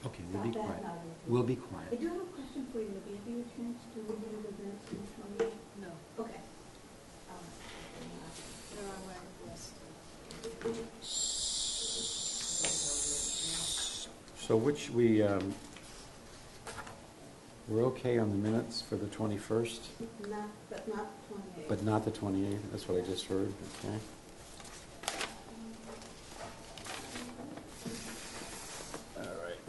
Okay, we'll be quiet. We'll be quiet. I do have a question for you, Libby. Have you had a chance to review the minutes from the 28th? No. Okay. They're on my list. So we're okay on the minutes for the 21st, But not 28th. but not the 28th. That's what I just heard. Okay. All right.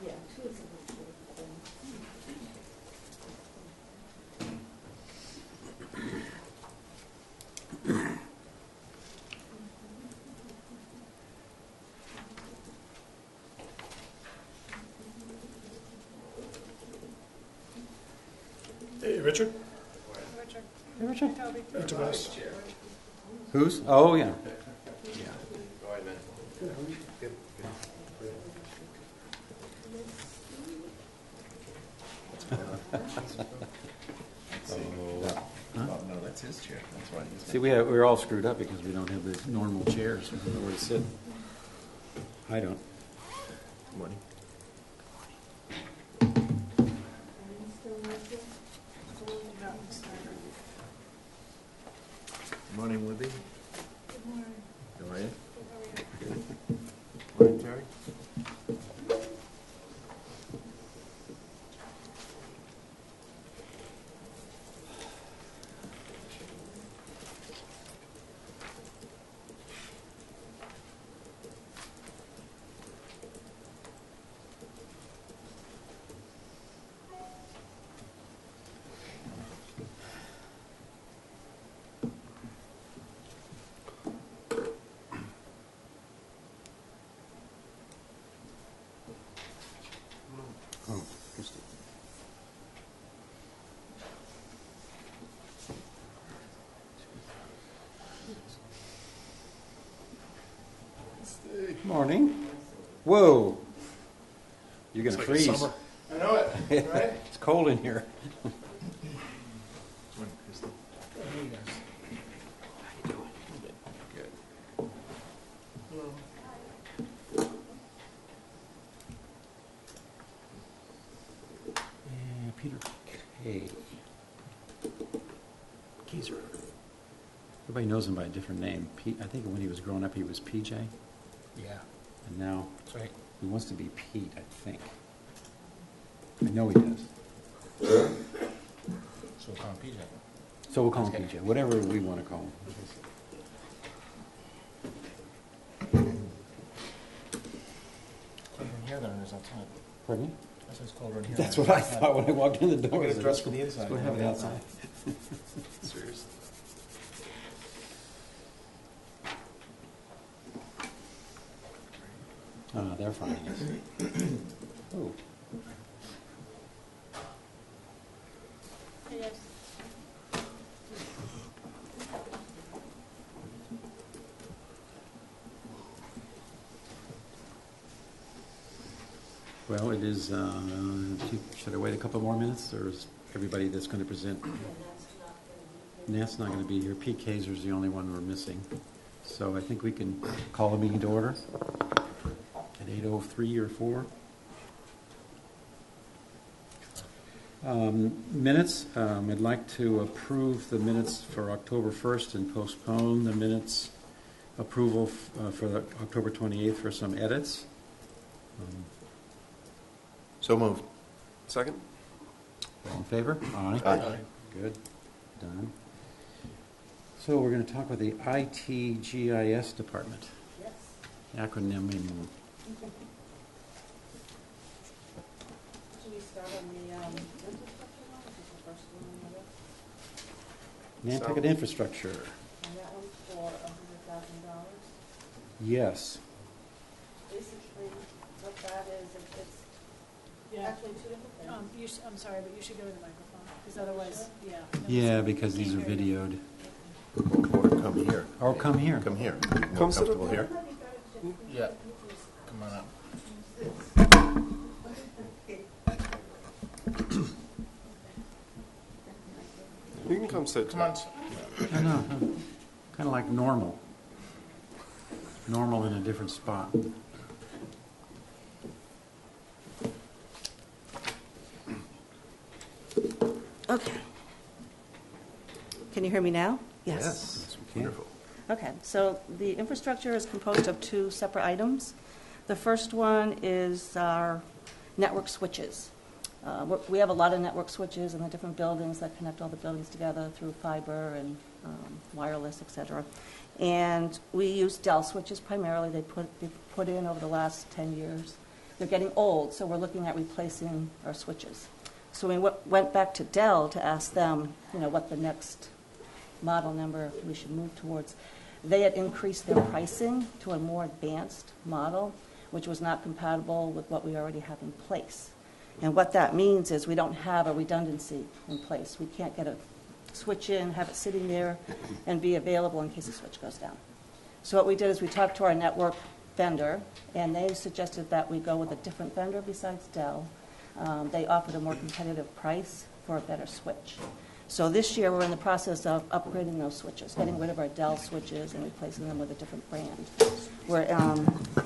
Yeah, two is a little Hey, Richard. Richard. Hey, Richard. Toby. Hey, Tobias. Who's? Oh, yeah. No, that's his chair. That's why he's. See, we're all screwed up because we don't have the normal chairs. We don't know where to sit. I don't. Morning. No, it's not. Morning, Libby. Good morning. How are you? How are you? Morning, Terry. Oh, Christie. Morning. Whoa. You're going to freeze. I know it, right? It's cold in here. Morning, Christy. How you doing? Good. Yeah, Peter K. Kaiser. Everybody knows him by a different name. I think when he was growing up, he was PJ, Yeah, and now that's right. he wants to be Pete, I think. I know he does. So we'll call him PJ. So we'll call him PJ, whatever we want to call him. Colder in here than it is outside. Pardon me? I said it's colder in here. That's than what it I is outside. thought when I walked in the door. I get I a said, dress for the inside. Let's go have it outside. Seriously. They're finding us. Oh, Yes. well, it is, should I wait a couple more minutes, or is everybody that's going to present? Nat's not going to be here. Pete Kaiser's the only one we're missing. So I think we can call the meeting to order at 8:03 or 4. Minutes, I'd like to approve the minutes for October 1st and postpone the minutes approval for the October 28th for some edits. So moved. Second? All in favor? Aye. Aye. Good. Done. So we're going to talk with the ITGIS department. Yes. Acronym. Should we start on the infrastructure one, which is the first one on the list? Nantucket infrastructure. And that one's for $100,000. Yes. Basically, what that is, it's, Yeah. Actually, two different things. I'm sorry, but you should go to the microphone, because otherwise, yeah. Yeah, because these are Can't hear videoed. Or come here. Or come here. Come here. More Come sit up comfortable here. Yeah. Come on up. You can come sit. Come on. I know, kind of like normal. Normal in a different spot. Okay. Can you hear me now? Yes. Wonderful. Okay, so the infrastructure is composed of two separate items. The first one is our network switches. We have a lot of network switches in the different buildings that connect all the buildings together through fiber and wireless, et cetera. And we use Dell switches primarily. They've put in over the last 10 years. They're getting old, so we're looking at replacing our switches. So we went back to Dell to ask them, what the next model number we should move towards. They had increased their pricing to a more advanced model, which was not compatible with what we already have in place. And what that means is we don't have a redundancy in place. We can't get a switch in, have it sitting there, and be available in case the switch goes down. So what we did is we talked to our network vendor, and they suggested that we go with a different vendor besides Dell. They offered a more competitive price for a better switch. So this year, we're in the process of upgrading those switches, getting rid of our Dell switches and replacing them with a different brand.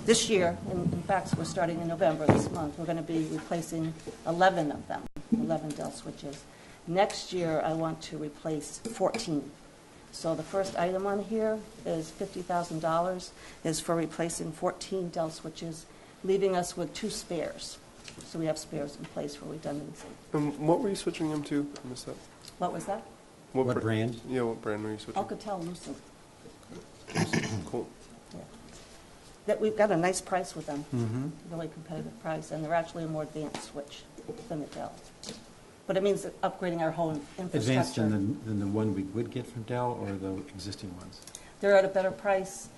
This year, in fact, we're starting in November this month, we're going to be replacing 11 of them, 11 Dell switches. Next year, I want to replace 14. So the first item on here is $50,000 is for replacing 14 Dell switches, leaving us with 2 spares. So we have spares in place for redundancy. What were you switching them to? I missed that. What was that? What brand? Yeah, what brand were you switching? Alcatel-Lucent. Cool. Yeah. That we've got a nice price with them, Mm-hmm. really competitive price, and they're actually a more advanced switch than the Dell. But it means that upgrading our whole infrastructure. Advanced than the one we would get from Dell or the existing ones? They're at a better price,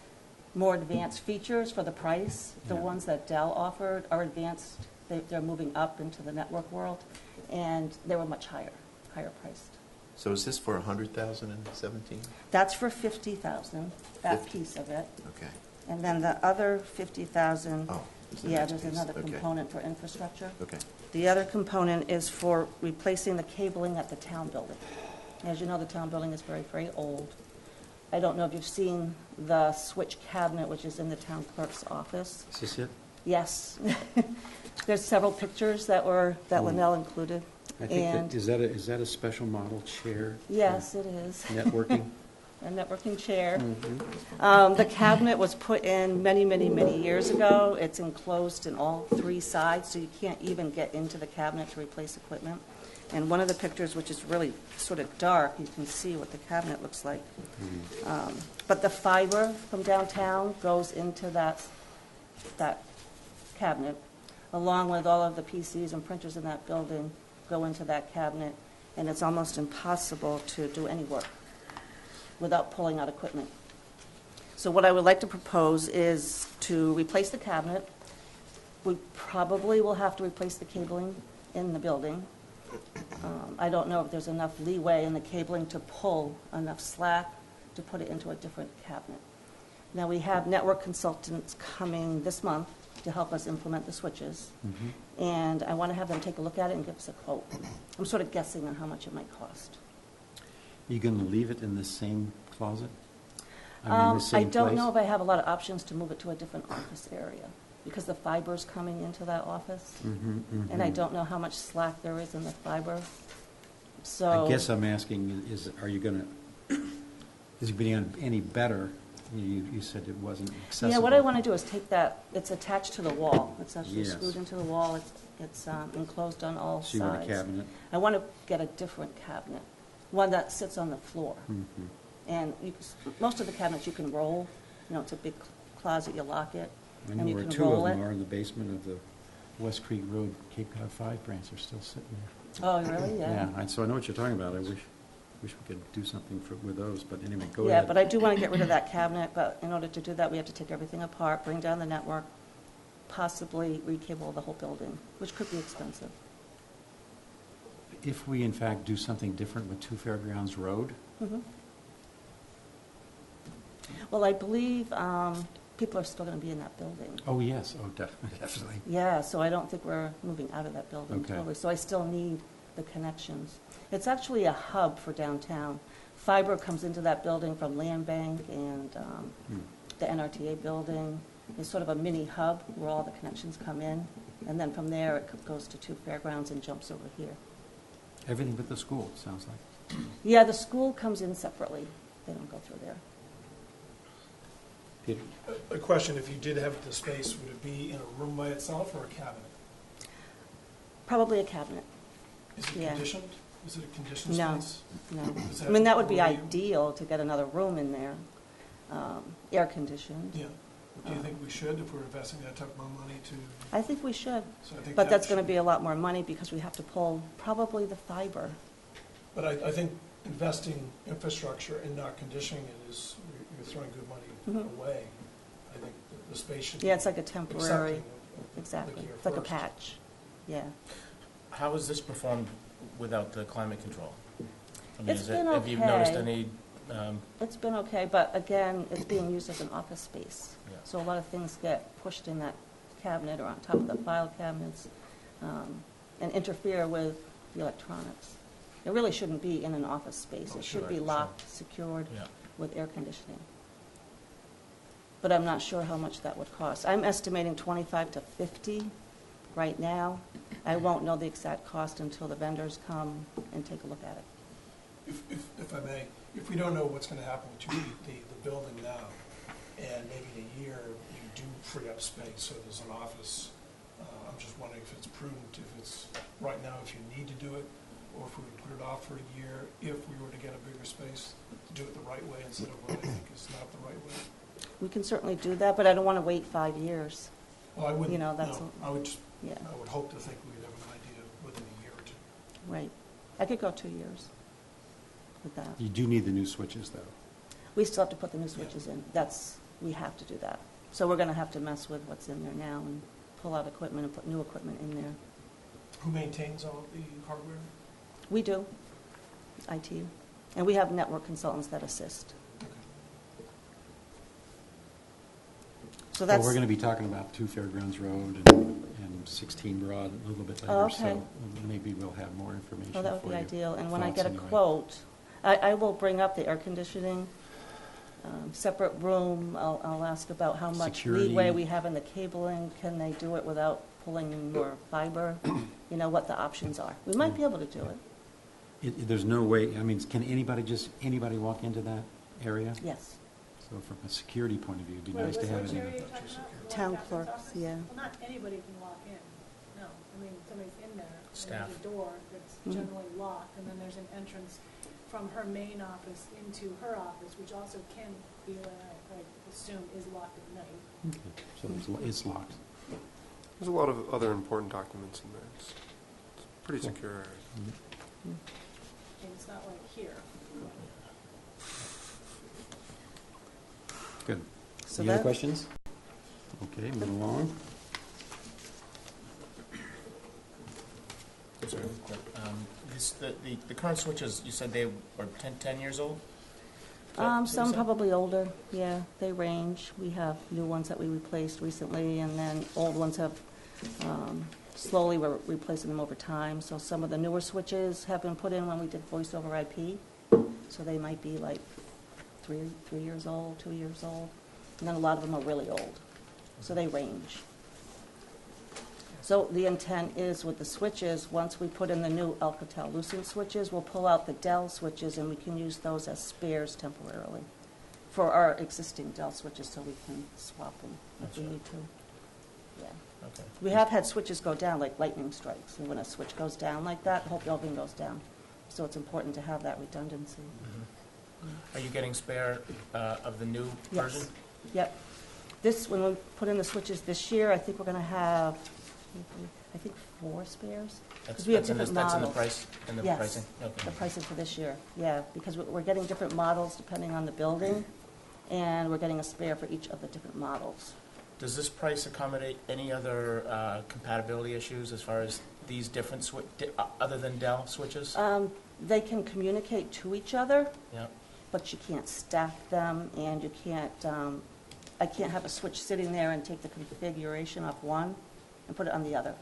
more advanced features for the price. The Yeah. ones that Dell offered are advanced. They're moving up into the network world, and they were much higher priced. So is this for 100,017? That's for 50,000, that 50. piece of it. Okay. And then the other 50,000, Oh. there's the yeah, next there's piece. another Okay. component for infrastructure. Okay. The other component is for replacing the cabling at the town building. As you know, the town building is very, very old. I don't know if you've seen the switch cabinet, which is in the town clerk's office. Is this it? Yes. There's several pictures that Linnell included. I think And is that a special model chair? yes, it is. for Networking? A networking chair. Mm-hmm. The cabinet was put in many, many, many years ago. It's enclosed in all 3 sides, so you can't even get into the cabinet to replace equipment. And one of the pictures, which is really sort of dark, you can see what the cabinet looks like. But the fiber from downtown goes into that cabinet, along with all of the PCs and printers in that building go into that cabinet, and it's almost impossible to do any work without pulling out equipment. So what I would like to propose is to replace the cabinet. We probably will have to replace the cabling in the building. I don't know if there's enough leeway in the cabling to pull enough slack to put it into a different cabinet. Now, we have network consultants coming this month to help us implement the switches, Mm-hmm. and I want to have them take a look at it and give us a quote. I'm sort of guessing on how much it might cost. Are you going to leave it in the same closet? I mean, the same I don't place? know if I have a lot of options to move it to a different office area, because the fiber's coming into that office, Mhm, and I mhm. don't know how much slack there is in the fiber. So I guess I'm asking, are you going to, is it being any better? You said it wasn't accessible. yeah, what I want to do is take that. It's attached to the wall. It's actually Yes. screwed into the wall. It's enclosed on all So you sides. want a cabinet? I want to get a different cabinet, one that sits on the floor. Mhm. And most of the cabinets you can roll. It's a big closet. You lock it, I and know you where can 2 of roll them it. are in the basement of the West Creek Road Cape Cod 5 branch. They're still sitting there. Oh, really? Yeah. So I know what you're talking about. I wish we could do something with those, but anyway, go Yeah, ahead. but I do want to get rid of that cabinet, but in order to do that, we have to take everything apart, bring down the network, possibly recable the whole building, which could be expensive. If we in fact do something different with 2 Fairgrounds Road, Mhm. Well, I believe people are still going to be in that building. oh, yes, oh, definitely. Yeah, so I don't think we're moving out of that building Okay. totally. So I still need the connections. It's actually a hub for downtown. Fiber comes into that building from Land Bank and the NRTA building. It's sort of a mini hub where all the connections come in. And then from there, it goes to 2 Fairgrounds and jumps over here. Everything but the school, it sounds like. Yeah, the school comes in separately. They don't go through there. Peter? A question, if you did have the space, would it be in a room by itself or a cabinet? Probably a cabinet. Is it Yeah. conditioned? Is it a conditioned No, space? no. Is I mean, that would be already- ideal to get another room in there, air conditioned. Yeah. Do you think we should, if we're investing that type of money to, I think we should, so I think but that that's going to should- be a lot more money because we have to pull probably the fiber. But I think investing infrastructure and not conditioning it is, you're throwing good money Mhm. away. I think the space should be Yeah, it's like a temporary, accepting of exactly. the care It's like a first. patch, yeah. How is this performed without the climate control? I mean, It's is it- been Have you noticed okay. any, It's been okay, but again, it's being used as an office space. Yeah. So a lot of things get pushed in that cabinet or on top of the file cabinets and interfere with the electronics. It really shouldn't be in an office space. Oh, It should sure, be sure. locked, secured yeah, with air conditioning. But I'm not sure how much that would cost. I'm estimating 25 to 50 right now. I won't know the exact cost until the vendors come and take a look at it. If I may, if we don't know what's going to happen with the building now, and maybe in a year you do free up space, so there's an office, I'm just wondering if it's prudent, if it's, right now, if you need to do it, or if we would put it off for a year, if we were to get a bigger space, to do it the right way instead of what I think is not the right way. We can certainly do that, but I don't want to wait 5 years. Well, I wouldn't, You know, that's no, a- I would just, Yeah, I would hope to think we'd have an idea within a year or two. right. I could go 2 years with that. You do need the new switches, though. We still have to put the new switches in. We have to do that. So we're going to have to mess with what's in there now and pull out equipment and put new equipment in there. Who maintains all of the hardware? We do, IT. And we have network consultants that assist. Okay. So Well, that's, we're going to be talking about 2 Fairgrounds Road and 16 Broad a little bit Oh, later, okay. so maybe we'll have more information for oh, you. that would be ideal. And when I Thoughts get a anyway. quote, I will bring up the air conditioning, separate room. I'll ask about how much Security. leeway we have in the cabling. Can they do it without pulling more fiber? You know, what the options are. We might be able to do it. There's no way, I mean, can anybody walk into that area? Yes. So from a security point of view, it'd be Wait, nice to which have it in. area are you talking about? Town What clerks, office? yeah. Well, not anybody can walk in, no. I mean, somebody's in there. and Staff. There's a door that's Mhm. generally locked, and then there's an entrance from her main office into her office, which also can be, I assume, is locked at night. Okay, so it's locked. There's a lot of other important documents in there. It's pretty Cool. secure. Mm-hmm. And it's not like here. Good. So Any other that- questions? Okay, move along. sorry, quick. The current switches, you said they were 10 years old? Is that what you Some said? probably older, yeah, they range. We have new ones that we replaced recently, and then old ones have, slowly we're replacing them over time. So some of the newer switches have been put in when we did voice over IP, so they might be like 3 years old, 2 years old. And then a lot of them are really old, so they range. So the intent is with the switches, once we put in the new Alcatel-Lucent switches, we'll pull out the Dell switches and we can use those as spares temporarily for our existing Dell switches, so we can swap them if we Gotcha. need to. Yeah. Okay. We have had switches go down like lightning strikes, and when a switch goes down like that, the whole building goes down. So it's important to have that redundancy. Are you getting spare of the new Yes. version? Yep. When we put in the switches this year, I think we're going to have, 4 spares. That's we have in the- different That's in the models. price, in the Yes. pricing? Okay. The pricing for this year, yeah, because we're getting different models depending on the building, and we're getting a spare for each of the different models. does this price accommodate any other compatibility issues as far as these different other than Dell switches? They can communicate to each other, Yeah. but you can't stack them, and you can't, I can't have a switch sitting there and take the configuration off one and put it on the other,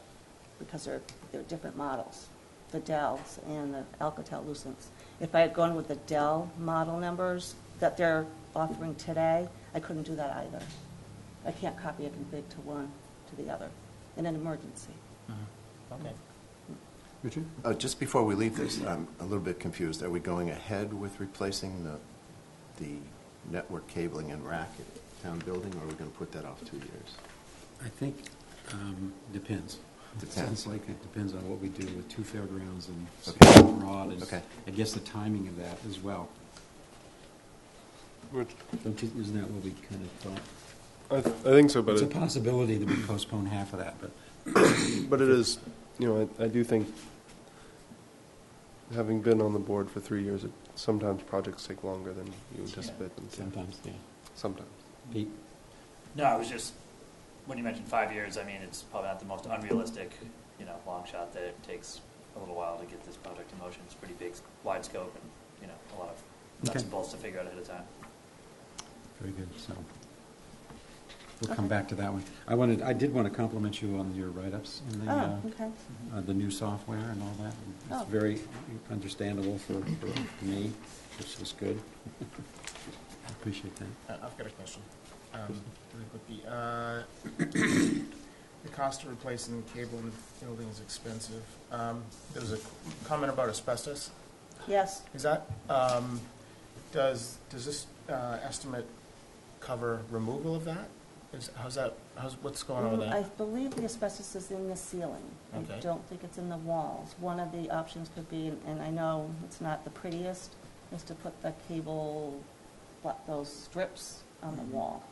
because they're different models, the Dells and the Alcatel-Lucents. If I had gone with the Dell model numbers that they're offering today, I couldn't do that either. I can't copy a config to one to the other in an emergency. Okay. Richard? Just before we leave this, I'm a little bit confused. Are we going ahead with replacing the network cabling and rack at town building, or are we going to put that off 2 years? I think depends. It Depends. sounds like it depends on what we do with two fairgrounds and Okay. Rod, and Okay. I guess the timing of that as well. Don't you, isn't that what we kind of thought? I think so, but It's a possibility that we postpone half of that, but it is, I do think, having been on the board for 3 years, sometimes projects take longer than you anticipate them to. sometimes, yeah. Sometimes. Pete? No, I was just, when you mentioned 5 years, I mean, it's probably not the most unrealistic, long shot that it takes a little while to get this project in motion. It's pretty big, wide scope, and, a lot of nuts Okay. and bolts to figure out ahead of time. Very good, so we'll come back to that one. I did want to compliment you on your write-ups and Oh, okay. the new software and all that. It's Oh. very understandable for me, which is good. I appreciate that. I've got a question. Really quickly. The cost of replacing the cable in the building is expensive. There was a comment about asbestos. Yes. Is that, does this estimate cover removal of that? What's going on with I that? believe the asbestos is in the ceiling. I Okay. don't think it's in the walls. One of the options could be, and I know it's not the prettiest, is to put the cable, those strips on the wall.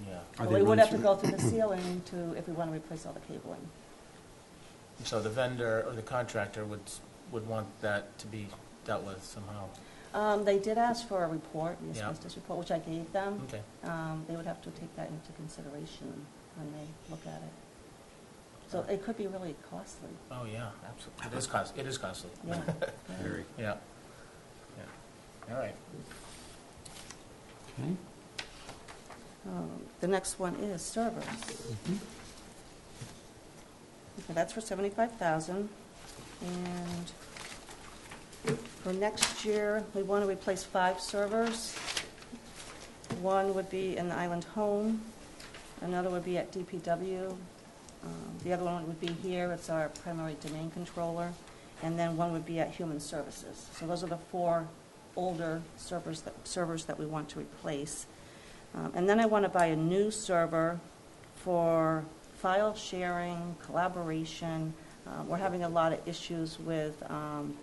Yeah. Are But they we would run have to through- go through the ceiling if we want to replace all the cabling. So the vendor or the contractor would want that to be dealt with somehow. They did ask for a report, the Yeah. asbestos report, which I gave them. Okay. They would have to take that into consideration when they look at it. So it could be really costly. Oh, yeah, absolutely. It is costly. Yeah. Very. Yeah. All right. Okay. The next one is servers. Okay, that's for $75,000, and for next year, we want to replace 5 servers. One would be in the Island Home, another would be at DPW, the other one would be here, it's our primary domain controller, and then one would be at Human Services. So those are the 4 older servers that we want to replace. And then I want to buy a new server for file sharing, collaboration. We're having a lot of issues with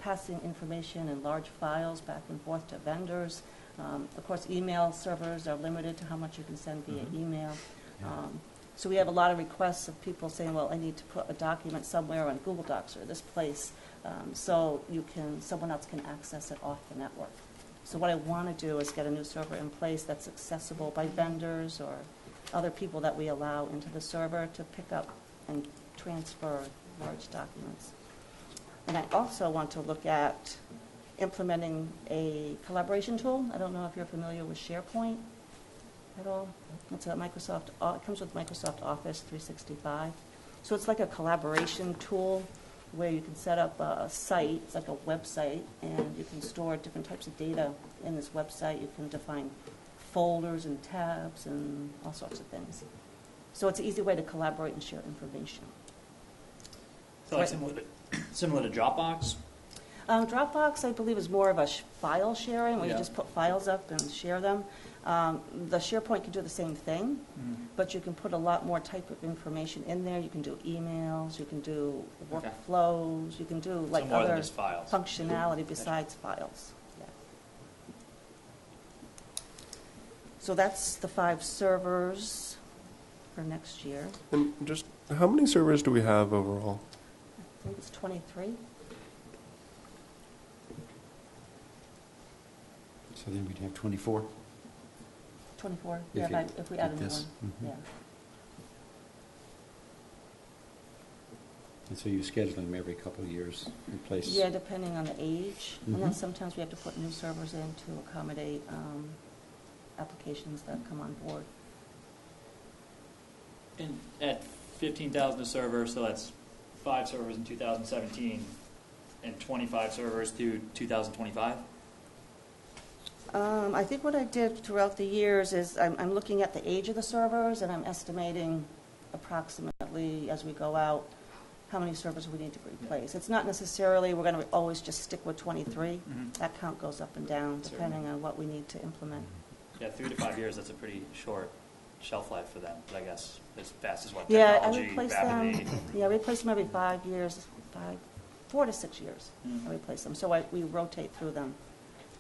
passing information in large files back and forth to vendors. Of course, email servers are limited to how much you can send via email. So we have a lot of requests of people saying, well, I need to put a document somewhere on Google Docs or this place, so someone else can access it off the network. So what I want to do is get a new server in place that's accessible by vendors or other people that we allow into the server to pick up and transfer large documents. And I also want to look at implementing a collaboration tool. I don't know if you're familiar with SharePoint at all. It's a Microsoft, it comes with Microsoft Office 365. So it's like a collaboration tool where you can set up a site, it's like a website, and you can store different types of data in this website. You can define folders and tabs and all sorts of things. So it's an easy way to collaborate and share information. So like similar to Dropbox? Dropbox, I believe, is more of a file sharing, where you Yeah. just put files up and share them. The SharePoint can do the same thing, but you can put a lot more type of information in there. You can do emails, you can do Okay. workflows, you can do like So more than other just files. functionality besides files. Yeah. So that's the 5 servers for next year. And just, how many servers do we have overall? I think it's 23. So then we'd have 24. 24, If yeah, you if we add a did new this. one, Mhm. yeah. And so you schedule them every couple of years, replace? Yeah, depending on the age, and then Mhm. sometimes we have to put new servers in to accommodate applications that come on board. And at 15,000 a server, so that's 5 servers in 2017 and 25 servers through 2025? I think what I did throughout the years is I'm looking at the age of the servers, and I'm estimating approximately, as we go out, how many servers we need to replace. It's not necessarily we're going to always just stick with 23. Mhm. That count goes up and down depending on what we need to implement. Yeah, 3 to 5 years, that's a pretty short shelf life for them, but I guess as fast as what Yeah, I technology replace rapidly. them. Yeah, I replace them every 5 years, 4 to 6 years. Mhm. I replace them. So we rotate through them,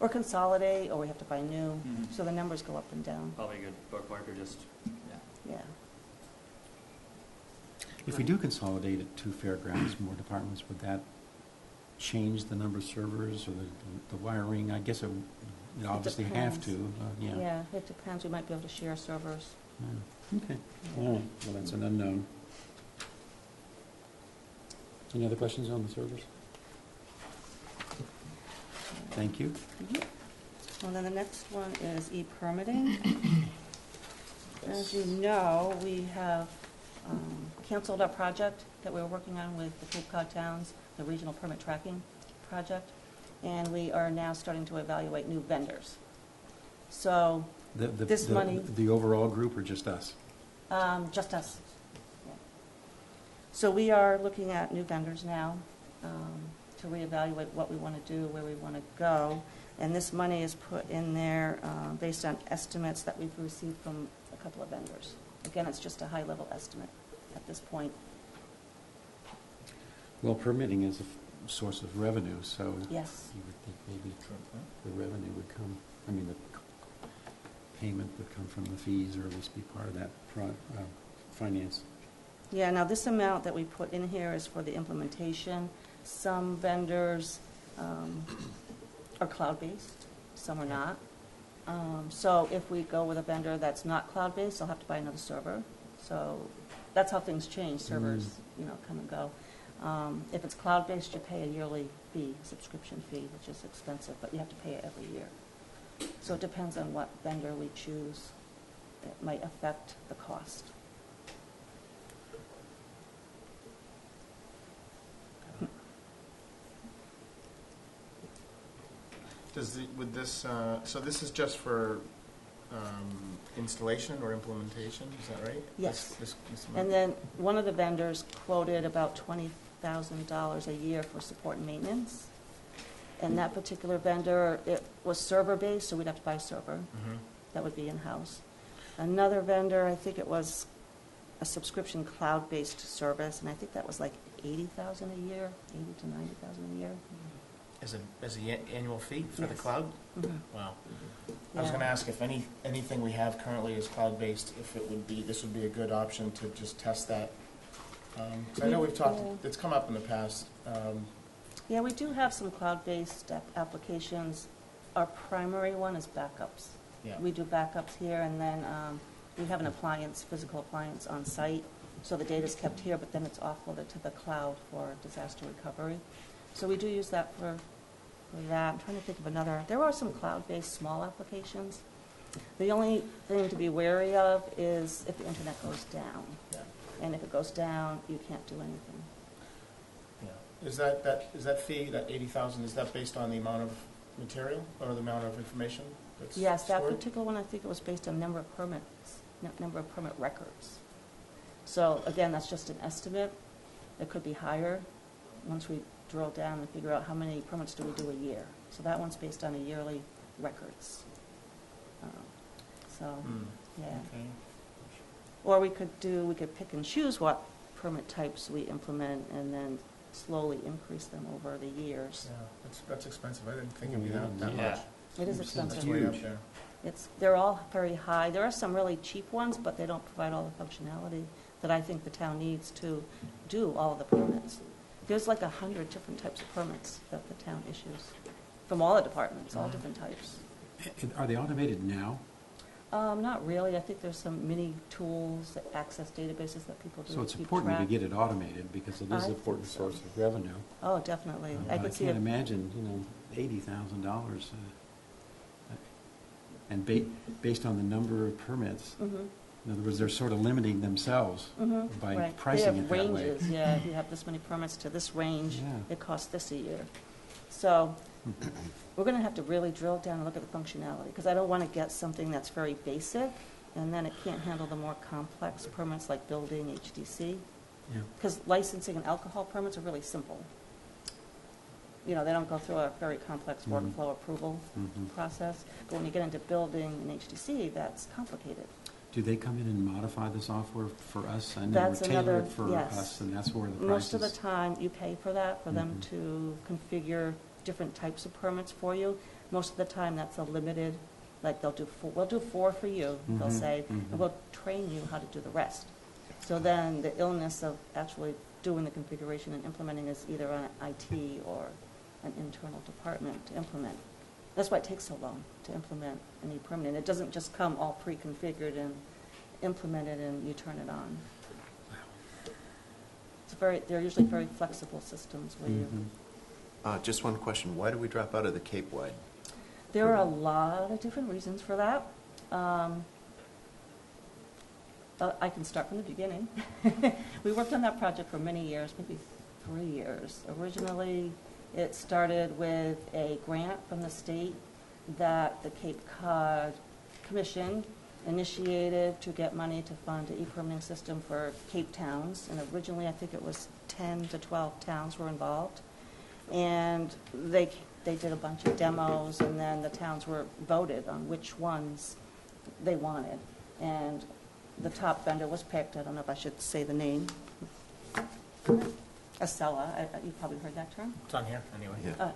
or consolidate, or we have to buy new. Mhm. So the numbers go up and down. Probably a good bookmark or just, yeah. Yeah. If we do consolidate at 2 fairgrounds, more departments, would that change the number of servers or the wiring? I guess it obviously have depends. to, yeah. Yeah, it depends. We might be able to share servers. Yeah. Okay, all right, well, that's an unknown. Any other questions on the servers? Thank you. Mhm. Well, then the next one is e-permitting. As you know, we have canceled our project that we were working on with the Cape Cod towns, the regional permit tracking project, and we are now starting to evaluate new vendors. So, This money- The overall group or just us? just us. Yeah. So we are looking at new vendors now to reevaluate what we want to do, where we want to go. And this money is put in there based on estimates that we've received from a couple of vendors. Again, it's just a high-level estimate at this point. Well, permitting is a source of revenue, so Yes. you would think maybe the revenue would come, I mean, the payment would come from the fees, or at least be part of that finance. Yeah, now this amount that we put in here is for the implementation. Some vendors are cloud-based, some are not. So if we go with a vendor that's not cloud-based, they'll have to buy another server. So that's how things change. Servers, come and go. If it's cloud-based, you pay a yearly fee, subscription fee, which is expensive, but you have to pay it every year. So it depends on what vendor we choose. It might affect the cost. Would this, so this is just for installation or implementation, is that right? Yes. This And then one of the vendors quoted about $20,000 a year for support and maintenance. And that particular vendor, it was server-based, so we'd have to buy a server. Mhm. That would be in-house. Another vendor, I think it was a subscription cloud-based service, and I think that was like $80,000 a year, $80,000 to $90,000 a year. As the annual fee for the Yes. cloud? Mhm. Wow. I was Yeah. going to ask if anything we have currently is cloud-based, if this would be a good option to just test that. 'Cause I know we've talked, Yeah. it's come up in the past. Yeah, we do have some cloud-based applications. Our primary one is backups. Yeah. We do backups here, and then we have an physical appliance on site, so the data's kept here, but then it's offloaded to the cloud for disaster recovery. So we do use that for that. I'm trying to think of another. There are some cloud-based small applications. The only thing to be wary of is if the internet goes down. Yeah. And if it goes down, you can't do anything. Yeah. Is that fee, that 80,000, is that based on the amount of material or the amount of information that's Yes, that stored? particular one, I think it was based on number of permits, number of permit records. So again, that's just an estimate. It could be higher once we drill down and figure out how many permits do we do a year. So that one's based on a yearly records. So, yeah. Okay. Or we could pick and choose what permit types we implement and then slowly increase them over the years. Yeah, that's expensive. I didn't think it'd be that Yeah. much. It is That's expensive. That's way up there. They're all very high. There are some really cheap ones, but they don't provide all the functionality that I think the town needs to do all of the permits. There's like 100 different types of permits that the town issues from all the departments, all different types. Are they automated now? Not really. I think there's some mini tools, that access databases that people do. So it's keep important to track. get it automated because it I is an think important so. source of revenue. Oh, definitely. I But could see can't it. imagine, $80,000. And based on the number of permits, Mhm. in other words, they're sort of limiting themselves Mhm. by Right. pricing it They that have way. ranges, yeah. If you have this many permits to this range, Yeah. it costs this a year. So we're going to have to really drill down and look at the functionality, because I don't want to get something that's very basic, and then it can't handle the more complex permits like building, HDC. Yeah. Because licensing and alcohol permits are really simple. They don't go through a very complex Mhm. workflow approval Mhm. process. But when you get into building and HDC, that's complicated. Do they come in and modify the software for us? And That's tailor another- it for yes. us, and that's where the price Most of the is. time, you pay for that, for them Mhm. to configure different types of permits for you. Most of the time, that's a limited, like we'll do 4 for you, they'll Mhm. say, Mhm. and we'll train you how to do the rest. So then the illness of actually doing the configuration and implementing is either on IT or an internal department to implement. That's why it takes so long to implement any permit. And it doesn't just come all pre-configured and implemented and you turn it on. They're usually very flexible systems where you, Mhm. Just one question. Why do we drop out of the Cape Wide? there are a lot of different reasons for that. I can start from the beginning. We worked on that project for many years, maybe 3 years. Originally, it started with a grant from the state that the Cape Cod Commission initiated to get money to fund an e-permitting system for Cape towns. And originally, I think it was 10 to 12 towns were involved. And they did a bunch of demos, and then the towns were voted on which ones they wanted. And the top vendor was picked. I don't know if I should say the name. Acela. You've probably heard that term. It's on here, anyway. Yeah.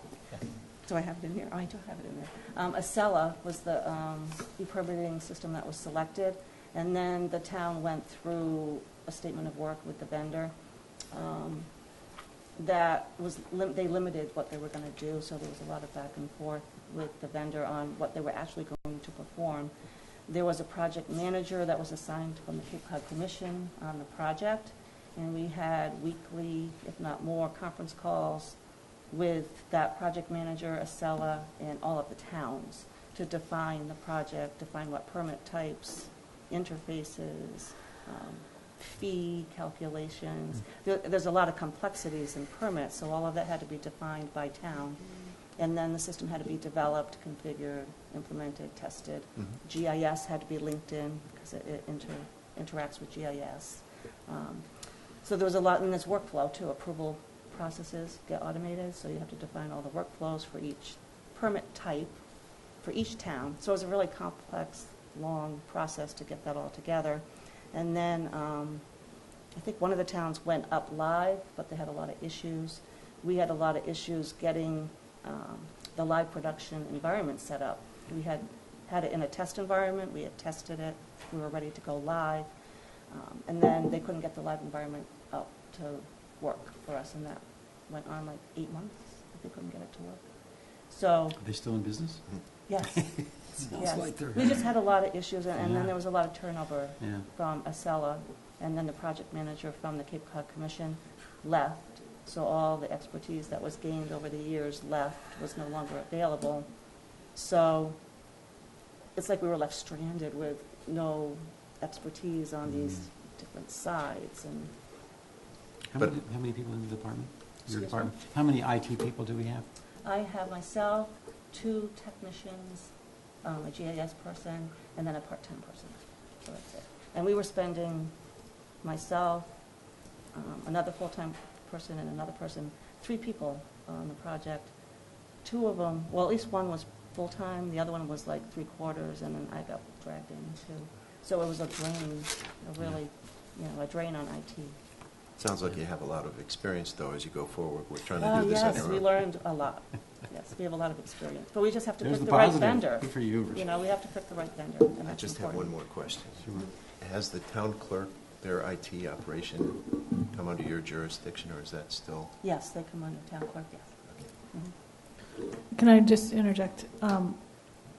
Do I have it in here? Oh, I do have it in there. Acela was the e-permitting system that was selected, and then the town went through a statement of work with the vendor. They limited what they were going to do, so there was a lot of back and forth with the vendor on what they were actually going to perform. There was a project manager that was assigned from the Cape Cod Commission on the project, and we had weekly, if not more, conference calls with that project manager, Acela, and all of the towns to define the project, define what permit types, interfaces, fee calculations. There's a lot of complexities in permits, so all of that had to be defined by town. And then the system had to be developed, configured, implemented, tested. Mhm. GIS had to be linked in because it interacts with GIS. So there was a lot in this workflow too. Approval processes get automated, so you have to define all the workflows for each permit type for each town. So it was a really complex, long process to get that all together. And then I think one of the towns went up live, but they had a lot of issues. We had a lot of issues getting the live production environment set up. We had it in a test environment. We had tested it. We were ready to go live. And then they couldn't get the live environment up to work for us, and that went on like 8 months. They couldn't get it to work. So, Are they still in business? yes. Smells yes. like they're. We just had a lot of issues, and Yeah. then there was a lot of turnover Yeah. from Acela, and then the project manager from the Cape Cod Commission left. So all the expertise that was gained over the years left, was no longer available. So it's like we were left stranded with no expertise on these different sides. And How many people in the department? Your Excuse me? department? How many IT people do we have? I have myself, 2 technicians, a GIS person, and then a part-time person. So that's it. And we were spending, myself, another full-time person and another person, 3 people on the project. 2 of them, well, at least one was full-time, the other one was like 3/4, and then I got dragged in too. So it was a drain, a drain on IT. Sounds like you have a lot of experience, though, as you go forward. We're trying to do this on Yes, your own. we learned a lot. Yes, we have a lot of experience. But we just have to There's pick the the right positive. vendor. Good for you. We have to pick the right vendor, and I that's just have one important. more question. Sure. Has the town clerk, their IT operation, come under your jurisdiction, or is that still? Yes, they come under town clerk, yes. Mhm. Can I just interject?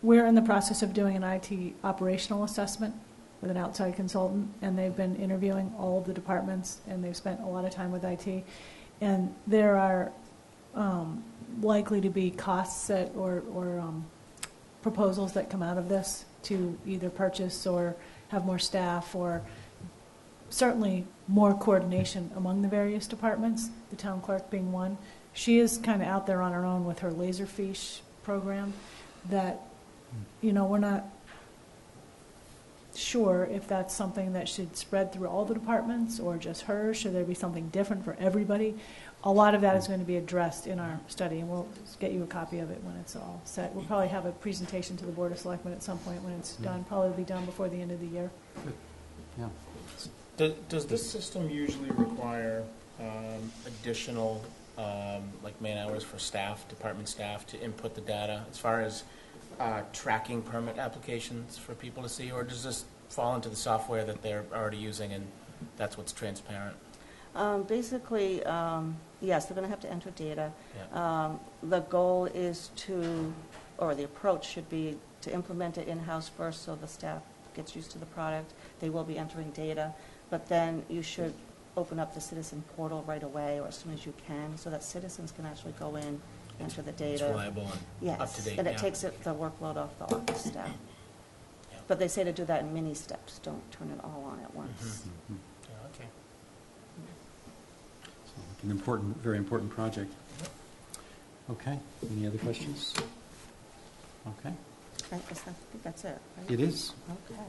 we're in the process of doing an IT operational assessment with an outside consultant, and they've been interviewing all of the departments, and they've spent a lot of time with IT. And there are likely to be costs that, or proposals that come out of this to either purchase or have more staff, or certainly more coordination among the various departments, the town clerk being one. She is kind of out there on her own with her Laserfiche program that, you know, we're not sure if that's something that should spread through all the departments or just her. Should there be something different for everybody? A lot of that is going to be addressed in our study, and we'll get you a copy of it when it's all set. We'll probably have a presentation to the Board of Selectmen at some point when it's done, probably be done before the end of the year. Yeah. Does this system usually require additional, like man-hours for staff, department staff, to input the data as far as tracking permit applications for people to see, or does this fall into the software that they're already using and that's what's transparent? Basically, yes, they're going to have to enter data. Yeah. The goal is to, or the approach should be to implement it in-house first so the staff gets used to the product. They will be entering data, but then you should open up the citizen portal right away or as soon as you can so that citizens can actually go in, enter the data. It's reliable and up to date. Yes, and it yeah. takes the workload off the office staff. Yeah. But they say to do that in mini steps. Don't turn it all on at once. Mhm. Yeah, okay. So, like an important, very important project. Okay, any other questions? Okay, I think that's it, right? it is. Okay.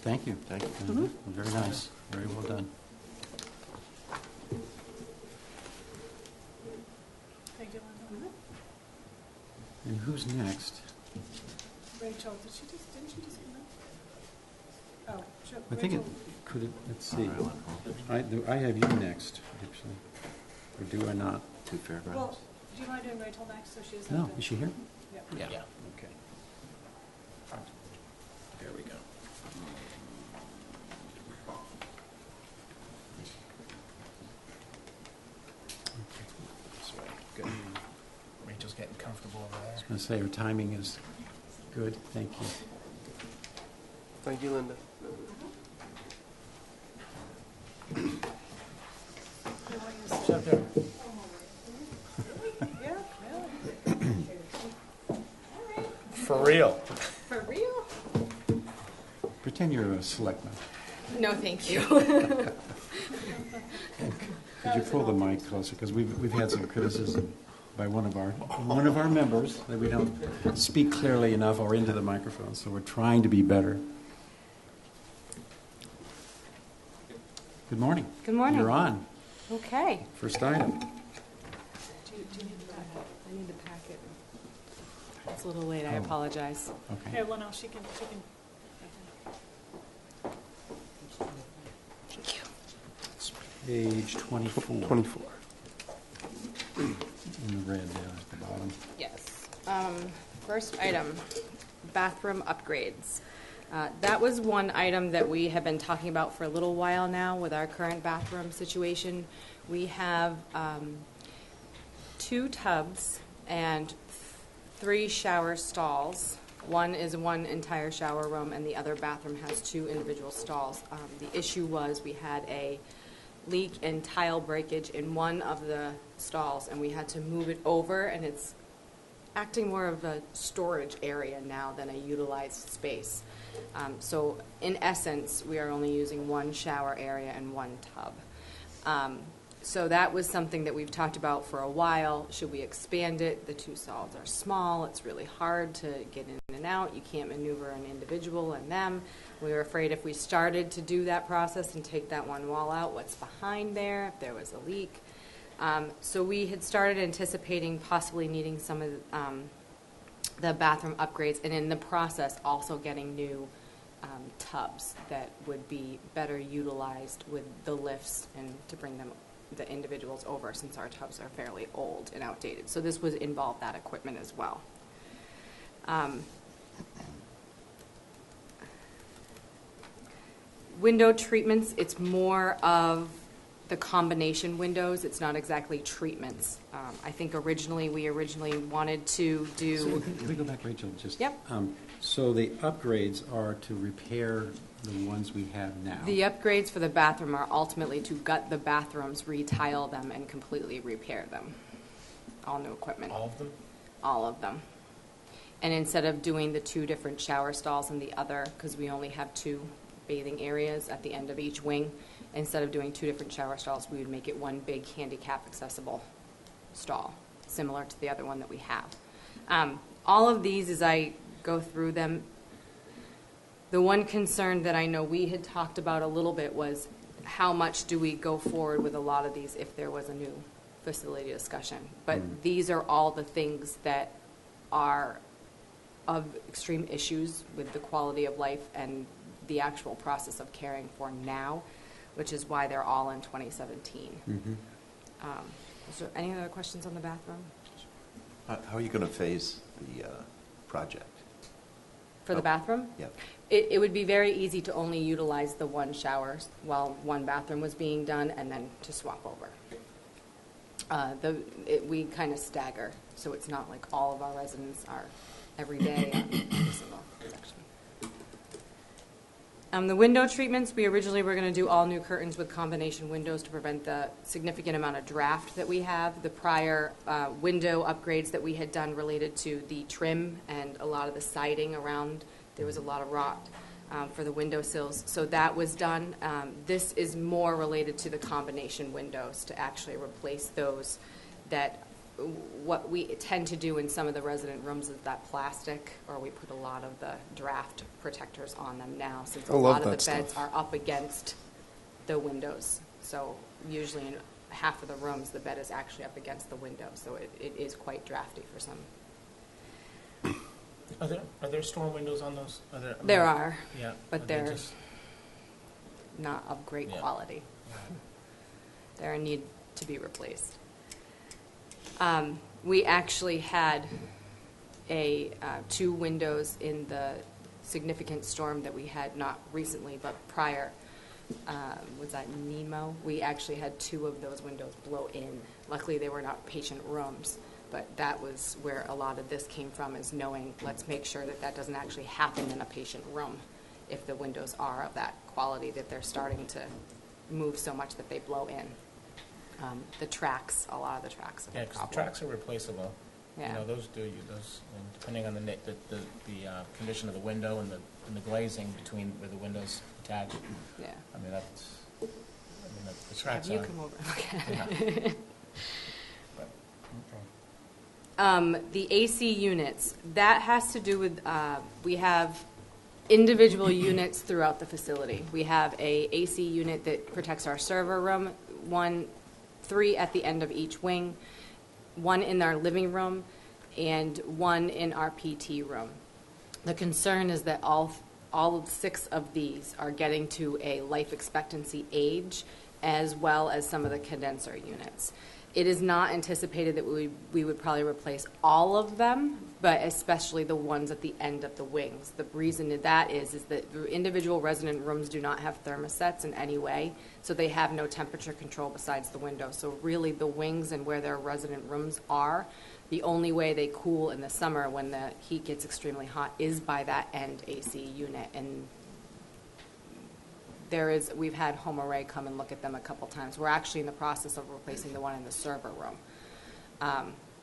Thank you. Thank you. Mhm. Very nice, very well done. Thank you, Linda. And who's next? Rachel, didn't she just come in? Oh, sure. I think it, Rachel. could it, let's All see. right, well, I have you next, actually. Or do I not? Two fairgrounds. Well, do you mind doing Rachel next so she doesn't No, have to? is she here? Yeah. Yeah. Okay. There we go. That's right. Good. Rachel's getting comfortable over I was there. going to say her timing is good, thank you. Thank you, Linda. They want you to sit. Sit up there. Yeah, really? For real. For real? Pretend you're a selectman. No, thank you. Could you pull the mic closer, because we've had some criticism by one of our members that we don't speak clearly enough or into the microphone, so we're trying to be better. Good morning. Good morning. You're on. Okay. First item. Do you need the packet? I need the packet. It's a little late, I apologize. Okay. Here, Lynn, she can. Page 24. 24. In the red there at the bottom. Yes. First item, bathroom upgrades. That was one item that we have been talking about for a little while now with our current bathroom situation. We have 2 tubs and 3 shower stalls. One is one entire shower room, and the other bathroom has 2 individual stalls. The issue was we had a leak and tile breakage in one of the stalls, and we had to move it over, and it's acting more of a storage area now than a utilized space. So in essence, we are only using 1 shower area and 1 tub. So that was something that we've talked about for a while. Should we expand it? The 2 stalls are small. It's really hard to get in and out. You can't maneuver an individual in them. We were afraid if we started to do that process and take that 1 wall out, what's behind there, if there was a leak. So we had started anticipating possibly needing some of the bathroom upgrades, and in the process also getting new tubs that would be better utilized with the lifts and to bring the individuals over, since our tubs are fairly old and outdated. So this would involve that equipment as well. Window treatments, it's more of the combination windows. It's not exactly treatments. I think we originally wanted to So do, can we go back, Rachel, just? Yep. So the upgrades are to repair the ones we have now? the upgrades for the bathroom are ultimately to gut the bathrooms, retile them, and completely repair them. All new equipment. All of them? All of them. And instead of doing the 2 different shower stalls in the other, because we only have 2 bathing areas at the end of each wing, instead of doing 2 different shower stalls, we would make it one big handicap accessible stall, similar to the other one that we have. All of these, as I go through them, the one concern that I know we had talked about a little bit was how much do we go forward with a lot of these if there was a new facility discussion. But these are all the things that are of extreme issues with the quality of life and the actual process of caring for now, which is why they're all in 2017. Is there any other questions on the bathroom? How are you going to phase the project? For the bathroom? Yeah. It would be very easy to only utilize the 1 shower while 1 bathroom was being done and then to swap over. We kind of stagger, so it's not like all of our residents are every day on every single section. The window treatments, we originally were going to do all new curtains with combination windows to prevent the significant amount of draft that we have. The prior window upgrades that we had done related to the trim and a lot of the siding around, there was a lot of rot for the window sills. So that was done. This is more related to the combination windows to actually replace those that what we tend to do in some of the resident rooms is that plastic, or we put a lot of the draft protectors on them now, since a lot of the beds are up against the windows. So usually in half of the rooms, the bed is actually up against the window, so it is quite drafty for some. Are there storm windows on those? There are, Yeah. but they're not of great quality. They're in need to be replaced. We actually had 2 windows in the significant storm that we had, not recently, but prior. Was that Nemo? We actually had 2 of those windows blow in. Luckily, they were not patient rooms, but that was where a lot of this came from, is knowing, let's make sure that that doesn't actually happen in a patient room if the windows are of that quality that they're starting to move so much that they blow in. The tracks, a lot of the tracks. Yeah, because the tracks are replaceable. Yeah. You know, those depending on the condition of the window and the glazing between where the windows attach. Yeah. I mean, the tracks Have you are. come over and look at it? But, The AC units, that has to do with, we have individual units throughout the facility. We have a AC unit that protects our server room, 3 at the end of each wing, 1 in our living room, and 1 in our PT room. The concern is that all 6 of these are getting to a life expectancy age, as well as some of the condenser units. It is not anticipated that we would probably replace all of them, but especially the ones at the end of the wings. The reason that is that the individual resident rooms do not have thermostats in any way, so they have no temperature control besides the window. So really the wings and where their resident rooms are, the only way they cool in the summer when the heat gets extremely hot is by that end AC unit. And we've had Home Array come and look at them a couple times. We're actually in the process of replacing the one in the server room.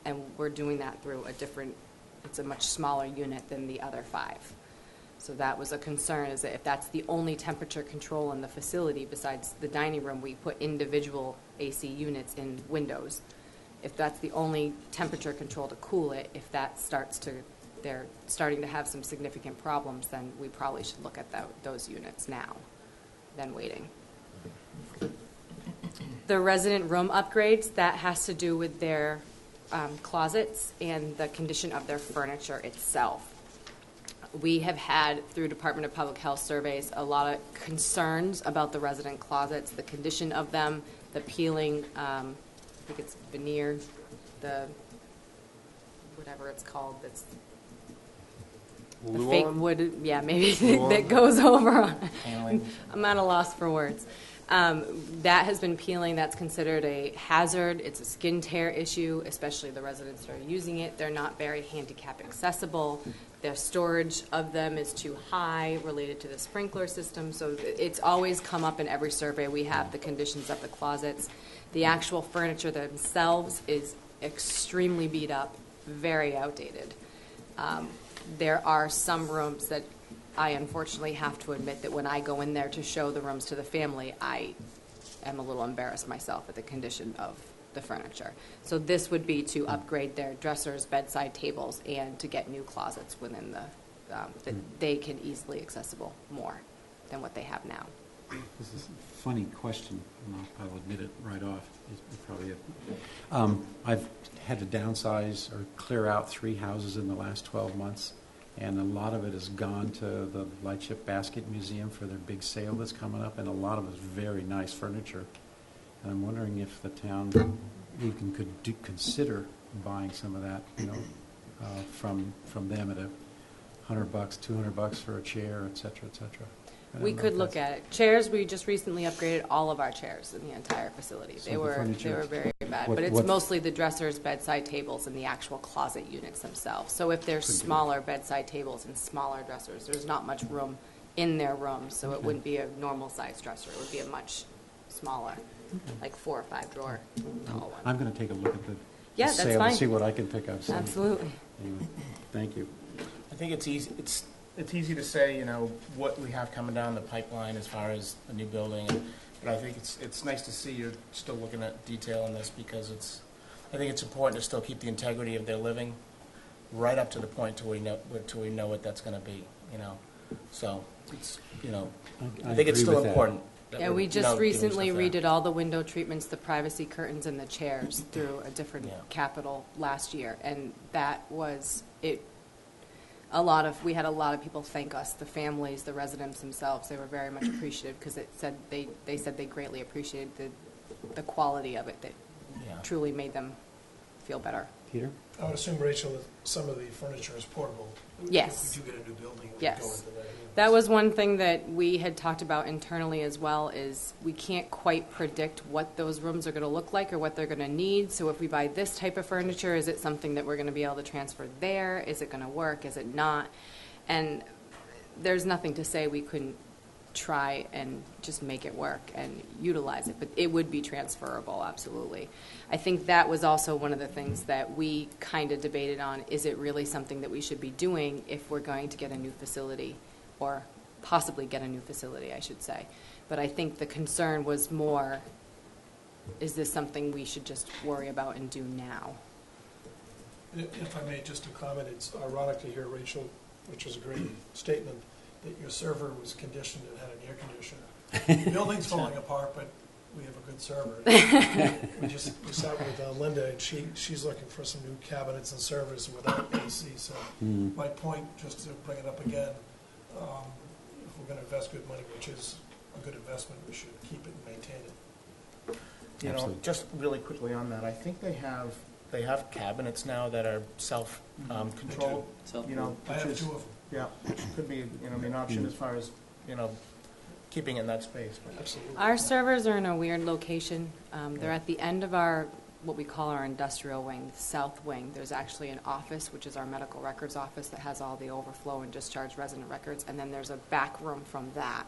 And we're doing that through it's a much smaller unit than the other 5. So that was a concern, is that if that's the only temperature control in the facility besides the dining room, we put individual AC units in windows. If that's the only temperature control to cool it, if that they're starting to have some significant problems, then we probably should look at those units now than waiting. The resident room upgrades, that has to do with their closets and the condition of their furniture itself. We have had, through Department of Public Health surveys, a lot of concerns about the resident closets, the condition of them, the peeling, I think it's veneer, whatever it's called, that's the fake wood, yeah, maybe that goes over on. I'm at a loss for words. That has been peeling. That's considered a hazard. It's a skin tear issue, especially the residents that are using it. They're not very handicap accessible. Their storage of them is too high related to the sprinkler system. So it's always come up in every survey we have, the conditions of the closets. The actual furniture themselves is extremely beat up, very outdated. There are some rooms that I unfortunately have to admit that when I go in there to show the rooms to the family, I am a little embarrassed myself at the condition of the furniture. So this would be to upgrade their dressers, bedside tables, and to get new closets within the, that they can easily accessible more than what they have now. This is a funny question, and I'll admit it right off. It's probably I've had to downsize or clear out 3 houses in the last 12 months, and a lot of it has gone to the Lightship Basket Museum for their big sale that's coming up, and a lot of it is very nice furniture. And I'm wondering if the town even could consider buying some of that, from them at $100, $200 for a chair, et cetera, et cetera. We could look at it. Chairs, we just recently upgraded all of our chairs in the entire facility. So They the were furniture- very bad, what- but it's what- mostly the dressers, bedside tables, and the actual closet units themselves. So if there's Could be. smaller bedside tables and smaller dressers, there's not much room in their rooms, so it Okay. wouldn't be a normal size dresser. It would be a much smaller, like 4 or 5 drawer tall one. I'm going to take a look at the Yeah, that's sale fine. and see what I can pick up. So, Absolutely. anyway, thank you. I think it's easy, it's easy to say, what we have coming down the pipeline as far as a new building, but I think it's nice to see you're still looking at detail in this, because I think it's important to still keep the integrity of their living right up to the point till we know what that's gonna be, So, it's, I think it's agree still with that. important. that Yeah, we're, we just doing recently stuff there. redid all the window treatments, the privacy curtains, and the chairs through a different Yeah. capital last year, and that was it. We had a lot of people thank us, the families, the residents themselves. They were very much appreciative because they said they greatly appreciated the quality of it. That Yeah. truly made them feel better. Peter? I would assume, Rachel, that some of the furniture is portable. Yes. If we do get a new building, it would Yes. go into that. That was one thing that we had talked about internally as well, is we can't quite predict what those rooms are going to look like or what they're going to need. So if we buy this type of furniture, is it something that we're going to be able to transfer there? Is it going to work? Is it not? And there's nothing to say we couldn't try and just make it work and utilize it, but it would be transferable, absolutely. I think that was also one of the things that we kind of debated on. Is it really something that we should be doing if we're going to get a new facility? Or possibly get a new facility, I should say. But I think the concern was more, is this something we should just worry about and do now? If I may, just a comment, it's ironic to hear, Rachel, which was a great statement, that your server was conditioned and had an air conditioner. The building's falling apart, but we have a good server. We sat with Linda, and she's looking for some new cabinets and servers without AC. So my point, just to bring it up again, if we're going to invest good money, which is a good investment, we should keep it and maintain it. Absolutely. Just really quickly on that, I think they have cabinets now that are self-controlled, I which have is, 2 of them. yeah, which could be, an option as far as, keeping it in that space. Absolutely. Our servers are in a weird location. They're at the end of our, what we call our industrial wing, the south wing. There's actually an office, which is our medical records office, that has all the overflow and discharge resident records, and then there's a back room from that.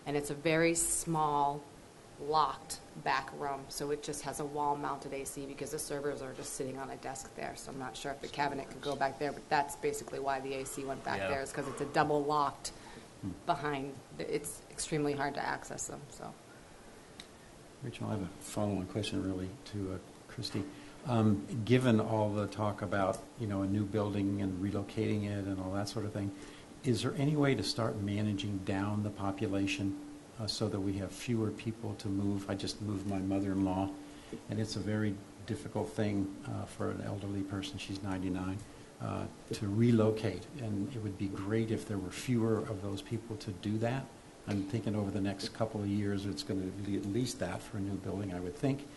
And it's a very small, locked back room, so it just has a wall-mounted AC because the servers are just sitting on a desk there. So I'm not sure if the cabinet could go back there, but that's basically why the AC went back Yeah. there, is because it's a double locked behind. It's extremely hard to access them, so. Rachel, I have a follow-on question really to Christie. Given all the talk about, a new building and relocating it and all that sort of thing, is there any way to start managing down the population so that we have fewer people to move? I just moved my mother-in-law, and it's a very difficult thing for an elderly person. She's 99. To relocate, and it would be great if there were fewer of those people to do that. I'm thinking over the next couple of years it's going to be at least that for a new building, I would think.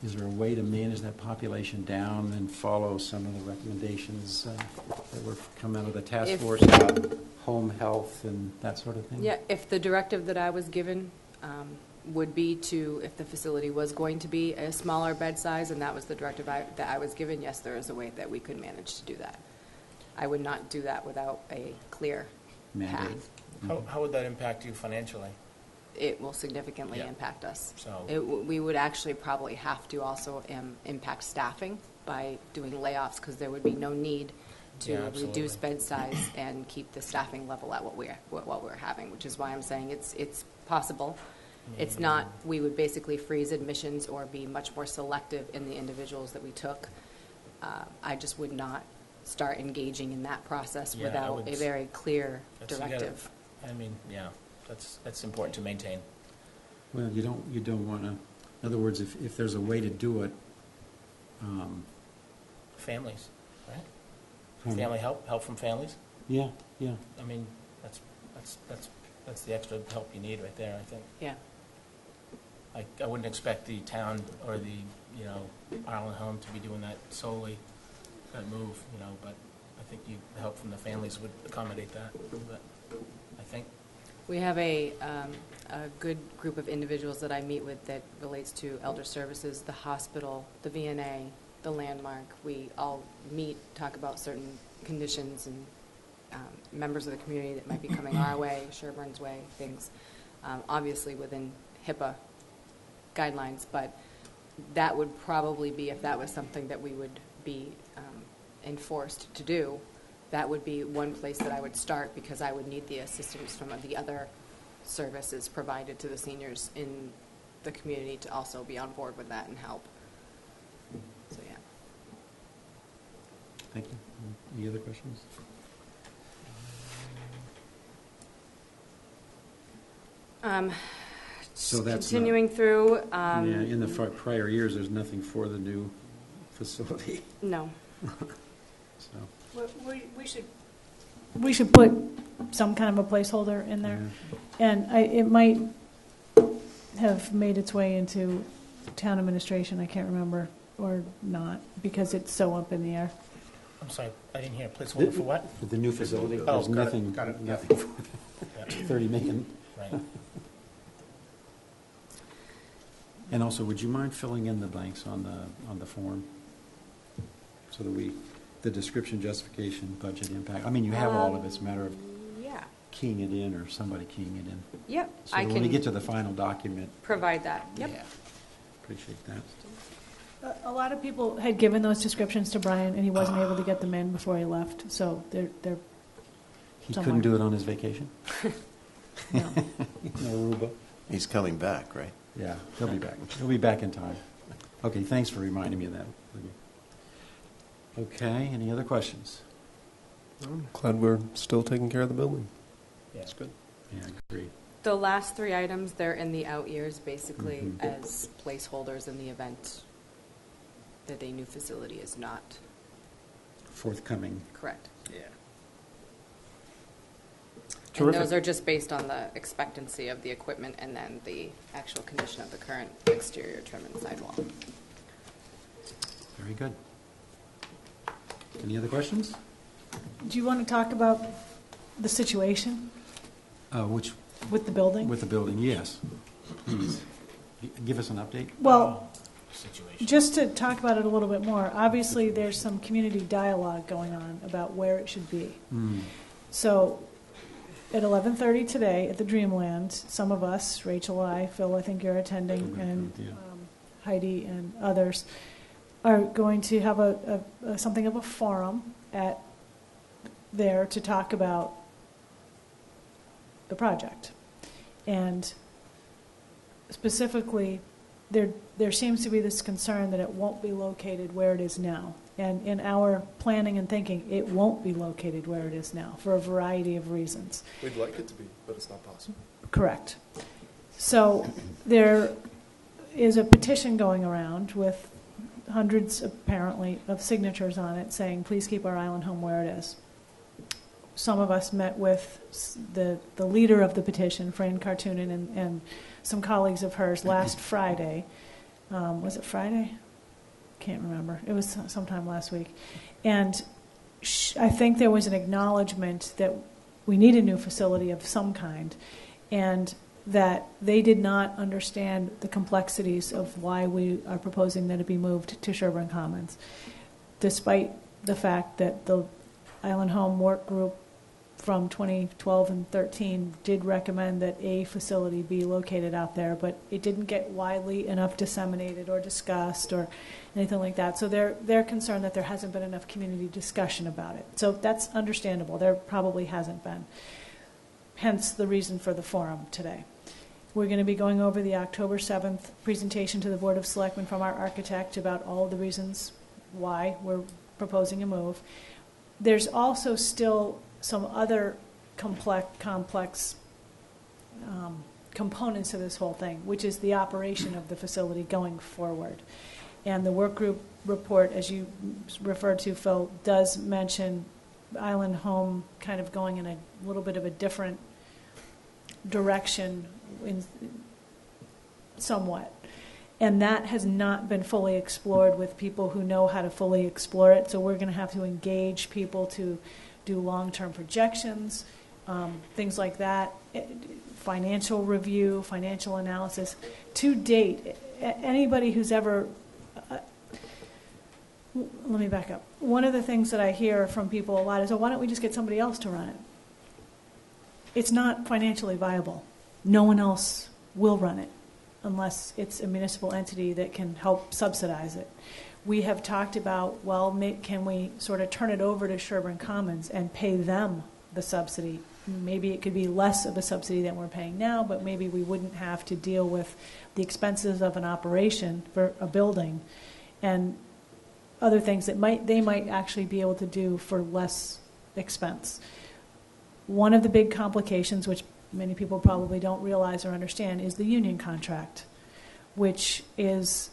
Is there a way to manage that population down and follow some of the recommendations that were come out of the task force about home health and that sort of thing? Yeah, if the directive that I was given would be to, if the facility was going to be a smaller bed size, and that was the directive that I was given, yes, there is a way that we could manage to do that. I would not do that without a clear Mandate. path. How would that impact you financially? It will significantly Yeah. impact us. So- We would actually probably have to also impact staffing by doing layoffs, because there would be no need to Yeah, absolutely. reduce bed size and keep the staffing level at what we're having, which is why I'm saying it's possible. It's not, we would basically freeze admissions or be much more selective in the individuals that we took. I just would not start engaging in that process Yeah, I without would a s- very clear That's- you gotta- directive. I mean, yeah, that's important to maintain. Well, you don't want to, in other words, if there's a way to do it, Families, right? from- Family help from families? Yeah, yeah. I mean, that's the extra help you need right there, I think. Yeah. I wouldn't expect the town or the, Island Home to be doing that solely, that move, but I think the help from the families would accommodate that, but I think. We have a good group of individuals that I meet with that relates to elder services, the hospital, the VNA, the landmark. We all meet, talk about certain conditions and members of the community that might be coming our way, Sherburne's way, things, obviously within HIPAA guidelines, but that would probably be, if that was something that we would be enforced to do, that would be one place that I would start, because I would need the assistance from the other services provided to the seniors in the community to also be on board with that and help. So, yeah. Thank you. Any other questions? So that's not- Continuing through, Yeah, in the prior years, there's nothing for the new facility, no. so. We should put some kind of a placeholder in there. yeah. And it might have made its way into town administration, I can't remember, or not, because it's so up in the air. I'm sorry, I didn't hear, placeholder for what? For the new facility, Oh, there's got it, nothing, got it. nothing for Yeah, 30 million. right. And also, would you mind filling in the blanks on the form? So that the description, justification, budget impact, I mean, you have all of it, it's a matter of Yeah. keying it in or somebody keying it in. Yep, So I when we get to can the final document, provide that. Yep. yeah, appreciate that. A lot of people had given those descriptions to Brian, and he wasn't able to get them in before he left, so they're He Somewhere. couldn't do it on his vacation? no. No Aruba? He's coming back, right? Yeah, he'll be back. He'll be back in time. Okay, thanks for reminding me of that. Lydia. Okay, any other questions? I'm glad we're still taking care of the building. Yeah. That's good. Yeah, I agree. The last three items, they're in the out years, basically, Mhm. as placeholders in the event that a new facility is not Forthcoming. correct. Yeah. And Terrific. those are just based on the expectancy of the equipment and then the actual condition of the current exterior trim and sidewall. Very good. Any other questions? Do you want to talk about the situation Which, with the building? with the building, yes, please. Give us an update. Well, Situation. just to talk about it a little bit more, obviously, there's some community dialogue going on about where it should be. Hmm. So at 11:30 today at the Dreamland, some of us, Rachel, I, Phil, I think you're attending, Okay, and yeah. Heidi and others, are going to have something of a forum there to talk about the project. And specifically, there seems to be this concern that it won't be located where it is now. And in our planning and thinking, it won't be located where it is now for a variety of reasons. We'd like it to be, but it's not possible. Correct. So there is a petition going around with hundreds, apparently, of signatures on it saying, please keep our island home where it is. Some of us met with the leader of the petition, Fran Cartoonan, and some colleagues of hers last Friday. Was it Friday? Can't remember. It was sometime last week. And I think there was an acknowledgement that we need a new facility of some kind. And that they did not understand the complexities of why we are proposing that it be moved to Sherburne Commons, despite the fact that the Island Home Work Group from 2012 and 13 did recommend that a facility be located out there, but it didn't get widely enough disseminated or discussed or anything like that. So they're concerned that there hasn't been enough community discussion about it. So that's understandable. There probably hasn't been. Hence the reason for the forum today. We're going to be going over the October 7th presentation to the Board of Selectmen from our architect about all of the reasons why we're proposing a move. There's also still some other complex components of this whole thing, which is the operation of the facility going forward. And the work group report, as you referred to, Phil, does mention Island Home kind of going in a little bit of a different direction somewhat. And that has not been fully explored with people who know how to fully explore it. So we're going to have to engage people to do long-term projections, things like that, financial review, financial analysis. To date, anybody who's ever, let me back up. One of the things that I hear from people a lot is, oh, why don't we just get somebody else to run it? It's not financially viable. No one else will run it unless it's a municipal entity that can help subsidize it. We have talked about, well, can we sort of turn it over to Sherburne Commons and pay them the subsidy? Maybe it could be less of a subsidy than we're paying now, but maybe we wouldn't have to deal with the expenses of an operation for a building and other things that they might actually be able to do for less expense. One of the big complications, which many people probably don't realize or understand, is the union contract, which is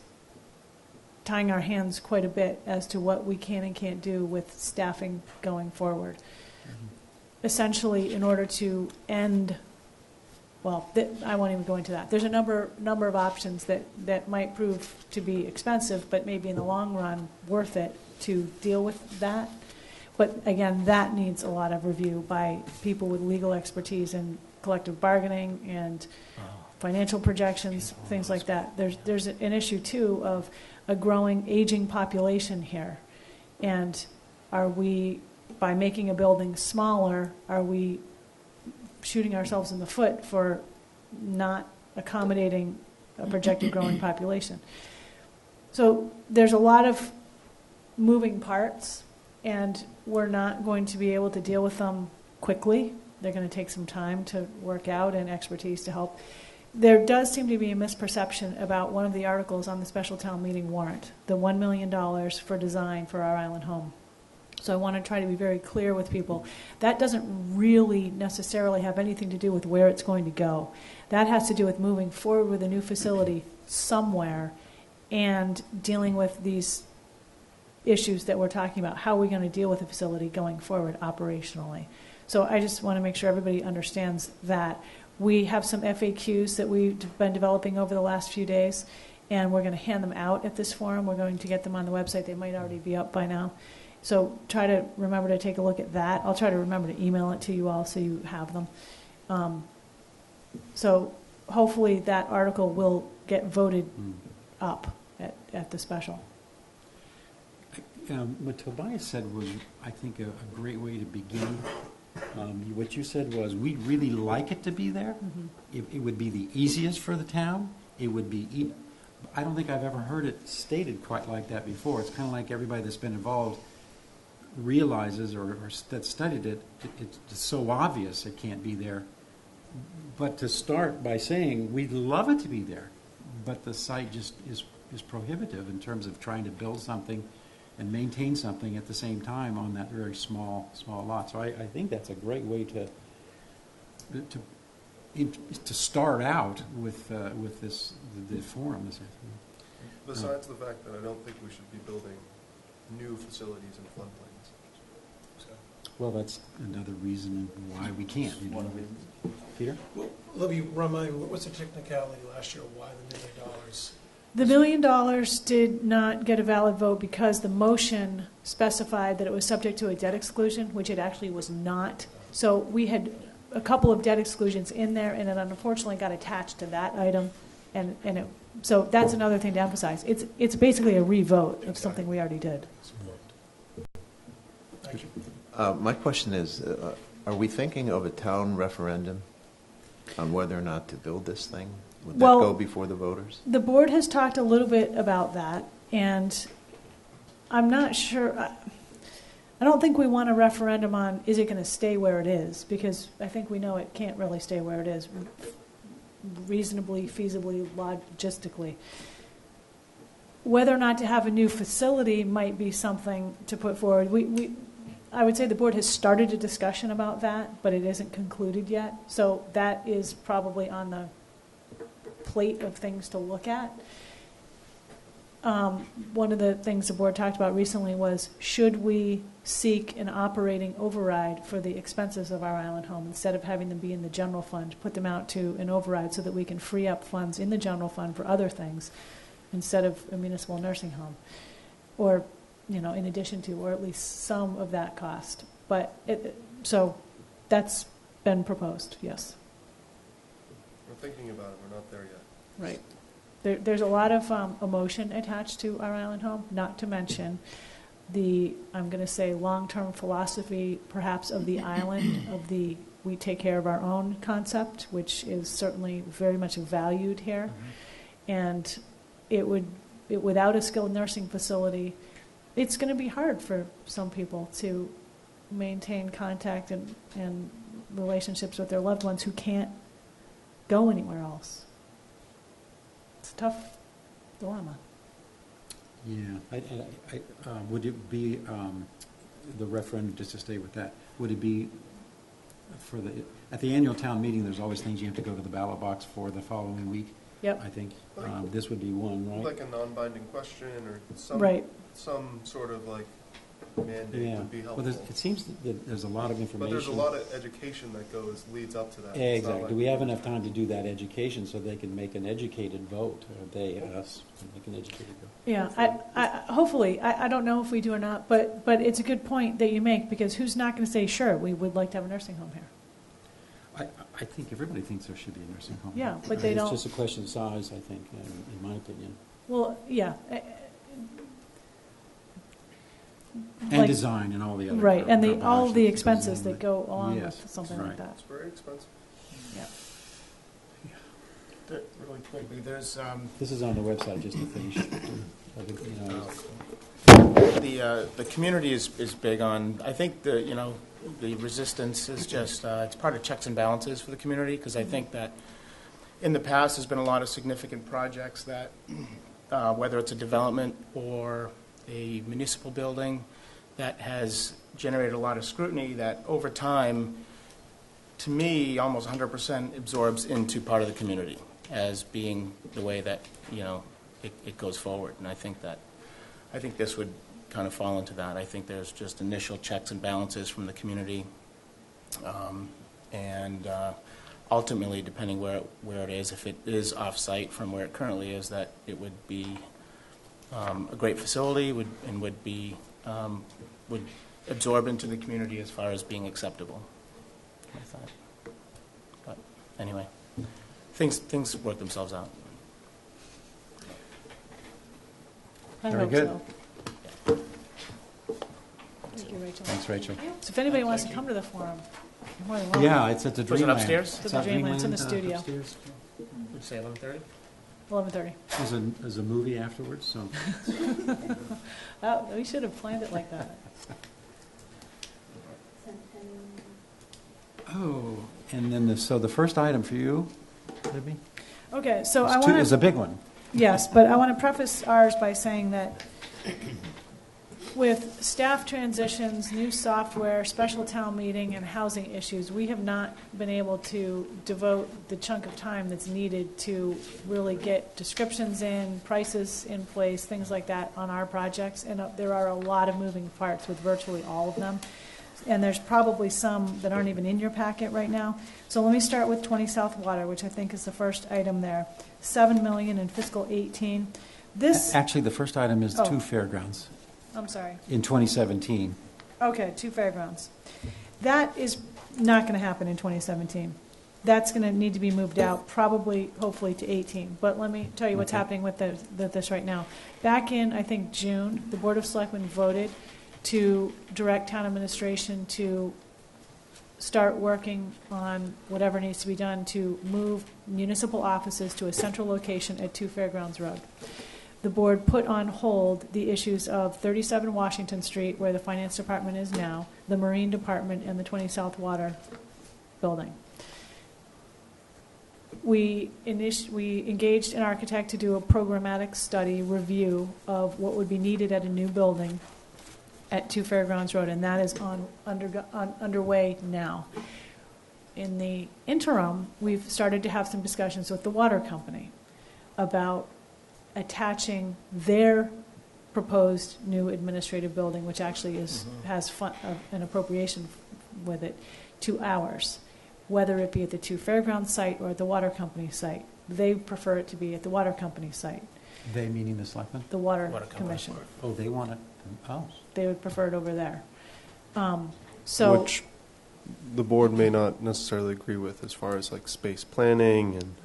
tying our hands quite a bit as to what we can and can't do with staffing going forward. Mm-hmm. Essentially, in order to end, well, I won't even go into that. There's a number of options that might prove to be expensive, but maybe in the long run worth it to deal with that. But again, that needs a lot of review by people with legal expertise in collective bargaining and financial projections, things like that. There's an issue too of a growing, aging population here. And are we, by making a building smaller, are we shooting ourselves in the foot for not accommodating a projected growing population? So there's a lot of moving parts, and we're not going to be able to deal with them quickly. They're going to take some time to work out and expertise to help. There does seem to be a misperception about one of the articles on the special town meeting warrant, the $1 million for design for our Island Home. So I want to try to be very clear with people. That doesn't really necessarily have anything to do with where it's going to go. That has to do with moving forward with a new facility somewhere and dealing with these issues that we're talking about. How are we going to deal with the facility going forward operationally? So I just want to make sure everybody understands that. We have some FAQs that we've been developing over the last few days, and we're going to hand them out at this forum. We're going to get them on the website. They might already be up by now. So try to remember to take a look at that. I'll try to remember to email it to you all so you have them. So hopefully that article will get voted up at the special. What Tobias said was, I think, a great way to begin. What you said was, we'd really like it to be there. Mm-hmm. It would be the easiest for the town. It would be, I don't think I've ever heard it stated quite like that before. It's kind of like everybody that's been involved realizes or that studied it, it's so obvious it can't be there. But to start by saying, we'd love it to be there, but the site just is prohibitive in terms of trying to build something and maintain something at the same time on that very small lot. So I think that's a great way to start out with the forum this afternoon. Besides the fact that I don't think we should be building new facilities in floodplains. Well, that's another reason why we can't. One of the reasons. Peter? Well, let me remind, what was the technicality last year? Why the $1 million? The $1 million did not get a valid vote because the motion specified that it was subject to a debt exclusion, which it actually was not. So we had a couple of debt exclusions in there, and it unfortunately got attached to that item, so that's another thing to emphasize. It's basically a revote of something we already did. Thank you. My question is, are we thinking of a town referendum on whether or not to build this thing? Would that Well, go before the voters? The board has talked a little bit about that, and I'm not sure. I don't think we want a referendum on, is it going to stay where it is? Because I think we know it can't really stay where it is, reasonably, feasibly, logistically. Whether or not to have a new facility might be something to put forward. I would say the board has started a discussion about that, but it isn't concluded yet. So that is probably on the plate of things to look at. One of the things the board talked about recently was, should we seek an operating override for the expenses of our island home instead of having them be in the general fund, put them out to an override so that we can free up funds in the general fund for other things instead of a municipal nursing home, or in addition to, or at least some of that cost. So that's been proposed, yes. We're thinking about it, we're not there yet. Right. There's a lot of emotion attached to our island home, not to mention I'm going to say, long-term philosophy, perhaps, of the island, of the we take care of our own concept, which is certainly very much valued here. And without a skilled nursing facility, it's going to be hard for some people to maintain contact and relationships with their loved ones who can't go anywhere else. It's a tough dilemma. Yeah. Would it be the referendum, just to stay with that, would it be at the annual town meeting, there's always things you have to go to the ballot box for the following week? Yep. I think this would be one, right? Like a non-binding question or some, Right. some sort of mandate would be helpful. Well, it seems that there's a lot of information. But there's a lot of education that leads up to that. Exactly. Do we have enough time to do that education so they can make an educated vote? Or us can make an educated vote? Yeah, hopefully. I don't know if we do or not, but it's a good point that you make, because who's not going to say, sure, we would like to have a nursing home here? I think everybody thinks there should be a nursing home. Yeah, but they don't. It's just a question of size, I think, in my opinion. Well, yeah. And design and all the other. Right, and all the preparations expenses goes in that go along Yes, with something right. like that. It's very expensive. Yeah. Really quickly, there's This is on the website, just to finish. the community is big on. I think the resistance is just it's part of checks and balances for the community, because I think that in the past there's been a lot of significant projects that whether it's a development or a municipal building that has generated a lot of scrutiny that over time, to me, almost 100% absorbs into part of the community as being the way that it goes forward. And I think this would kind of fall into that. I think there's just initial checks and balances from the community, and ultimately, depending where it is, if it is off-site from where it currently is, that it would be a great facility would absorb into the community as far as being acceptable, I thought. But anyway, things work themselves out. I Very hope good. so. Thank you, Rachel. Thanks, Rachel. So if anybody wants to come to the forum, you're more than welcome. Yeah, it's at the Was it Dreamland. upstairs? It's at the Dreamland. It's in the studio. Upstairs. Would you say 11:30? 11:30. There's a movie afterwards, so. Oh, we should have planned it like that. Oh, and then so the first item for you, Libby? Okay, so I want It's to. a big one. Yes, but I want to preface ours by saying that with staff transitions, new software, special town meeting, and housing issues, we have not been able to devote the chunk of time that's needed to really get descriptions in, prices in place, things like that on our projects. And there are a lot of moving parts with virtually all of them. And there's probably some that aren't even in your packet right now. So let me start with 20 South Water, which I think is the first item there. $7 million in fiscal 18. This, Actually, the first item is Oh. two fairgrounds I'm sorry. in 2017. Okay, 2 fairgrounds. That is not going to happen in 2017. That's going to need to be moved out, probably, hopefully to 18. But let me tell you what's Okay. happening with this right now. Back in, I think, June, the Board of Selectmen voted to direct town administration to start working on whatever needs to be done to move municipal offices to a central location at 2 Fairgrounds Road. The board put on hold the issues of 37 Washington Street, where the finance department is now, the marine department, and the 20 South Water building. We engaged an architect to do a programmatic study review of what would be needed at a new building at 2 Fairgrounds Road, and that is underway now. In the interim, we've started to have some discussions with the water company about attaching their proposed new administrative building, which actually has an appropriation with it, to ours, whether it be at the 2 Fairgrounds site or at the water company site. They prefer it to be at the water company site, They meaning the selectmen? the water Water company. commission. Oh, they want it, oh. They would prefer it over there. So, Which the board may not necessarily agree with as far as like space planning and,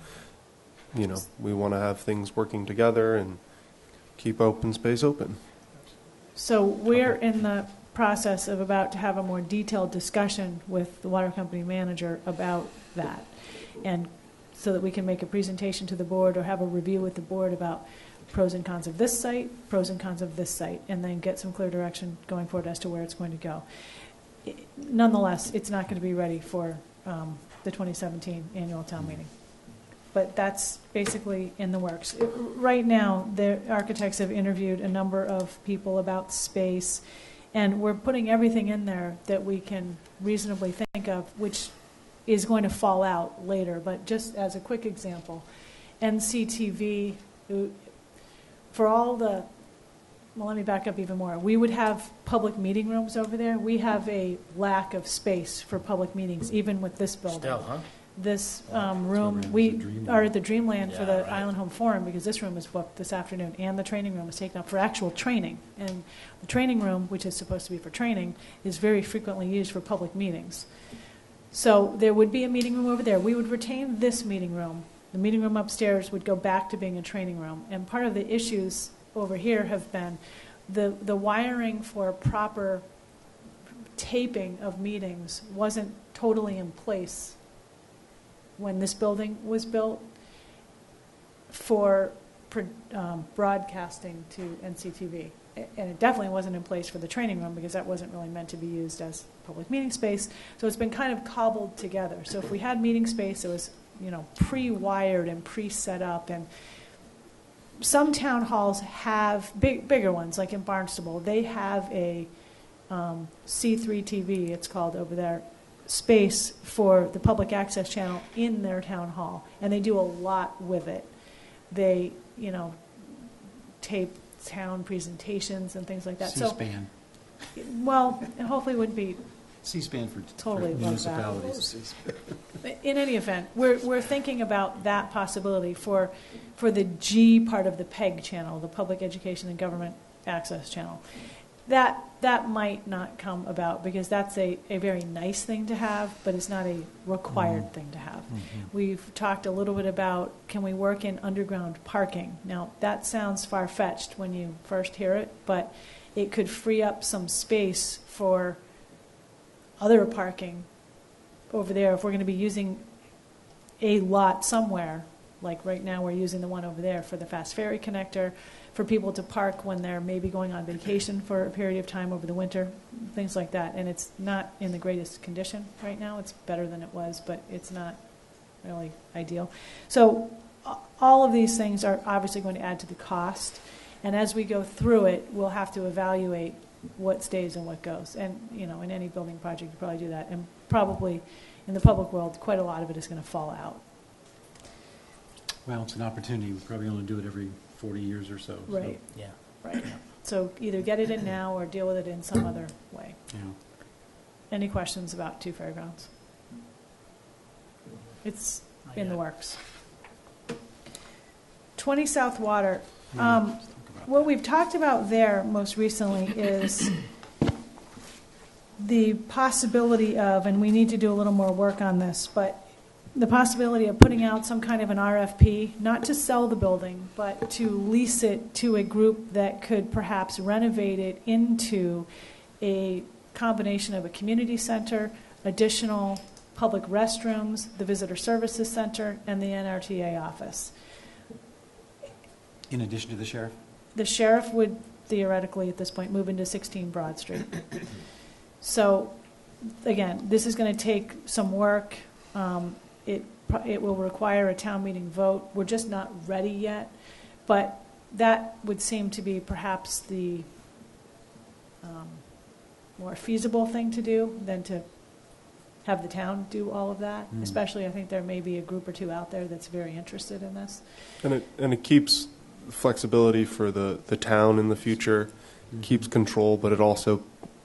you know, we want to have things working together and keep open space open. so we're in the process of about to have a more detailed discussion with the water company manager about that. And so that we can make a presentation to the board or have a review with the board about pros and cons of this site, pros and cons of this site, and then get some clear direction going forward as to where it's going to go. Nonetheless, it's not going to be ready for the 2017 annual town meeting. But that's basically in the works. Right now, the architects have interviewed a number of people about space, and we're putting everything in there that we can reasonably think of, which is going to fall out later. But just as a quick example, NCTV, for all the, well, let me back up even more. We would have public meeting rooms over there. We have a lack of space for public meetings, even with this building. Still, huh? This we're room, in we the Dreamland. are at the Dreamland for Yeah, the right. Island Home Forum, because this room is booked this afternoon, and the training room is taken up for actual training. And the training room, which is supposed to be for training, is very frequently used for public meetings. So there would be a meeting room over there. We would retain this meeting room. The meeting room upstairs would go back to being a training room. And part of the issues over here have been the wiring for proper taping of meetings wasn't totally in place when this building was built for broadcasting to NCTV. And it definitely wasn't in place for the training room, because that wasn't really meant to be used as public meeting space. So it's been kind of cobbled together. So if we had meeting space, it was, you know, pre-wired and pre-set up. And some town halls have, bigger ones, like in Barnstable, they have a C3 TV, it's called over there, space for the public access channel in their town hall, and they do a lot with it. They, you know, tape town presentations and things like that. C-SPAN. So, well, hopefully it wouldn't be. C-SPAN for Totally for love that. municipalities. In any event, we're thinking about that possibility for the G part of the PEG channel, the Public Education and Government Access channel. That might not come about, because that's a very nice thing to have, but it's not a required thing to have. We've talked a little bit about, can we work in underground parking? Now, that sounds far-fetched when you first hear it, but it could free up some space for other parking over there. If we're going to be using a lot somewhere, like right now we're using the one over there for the fast ferry connector, for people to park when they're maybe going on vacation for a period of time over the winter, things like that. And it's not in the greatest condition right now. It's better than it was, but it's not really ideal. So all of these things are obviously going to add to the cost. And as we go through it, we'll have to evaluate what stays and what goes. And, you know, in any building project, you probably do that. And probably in the public world, quite a lot of it is going to fall out. Well, it's an opportunity. We probably only do it every 40 years or so. so, Right. Yeah. Right. So either get it in now or deal with it in some other way. Yeah. Any questions about 2 Fairgrounds? It's in the works. 20 South Water. Yeah, let's talk about What we've talked about there most recently is the possibility of, and we need to do a little more work on this, but the possibility of putting out some kind of an RFP, not to sell the building, but to lease it to a group that could perhaps renovate it into a combination of a community center, additional public restrooms, the visitor services center, and the NRTA office. In addition to the sheriff? The sheriff would theoretically, at this point, move into 16 Broad Street. So, again, this is going to take some work. It will require a town meeting vote. We're just not ready yet, but that would seem to be perhaps the more feasible thing to do than to have the town do all of that. Especially, I think there may be a group or two out there that's very interested in this. And it keeps flexibility for the town in the future, keeps control, but it also,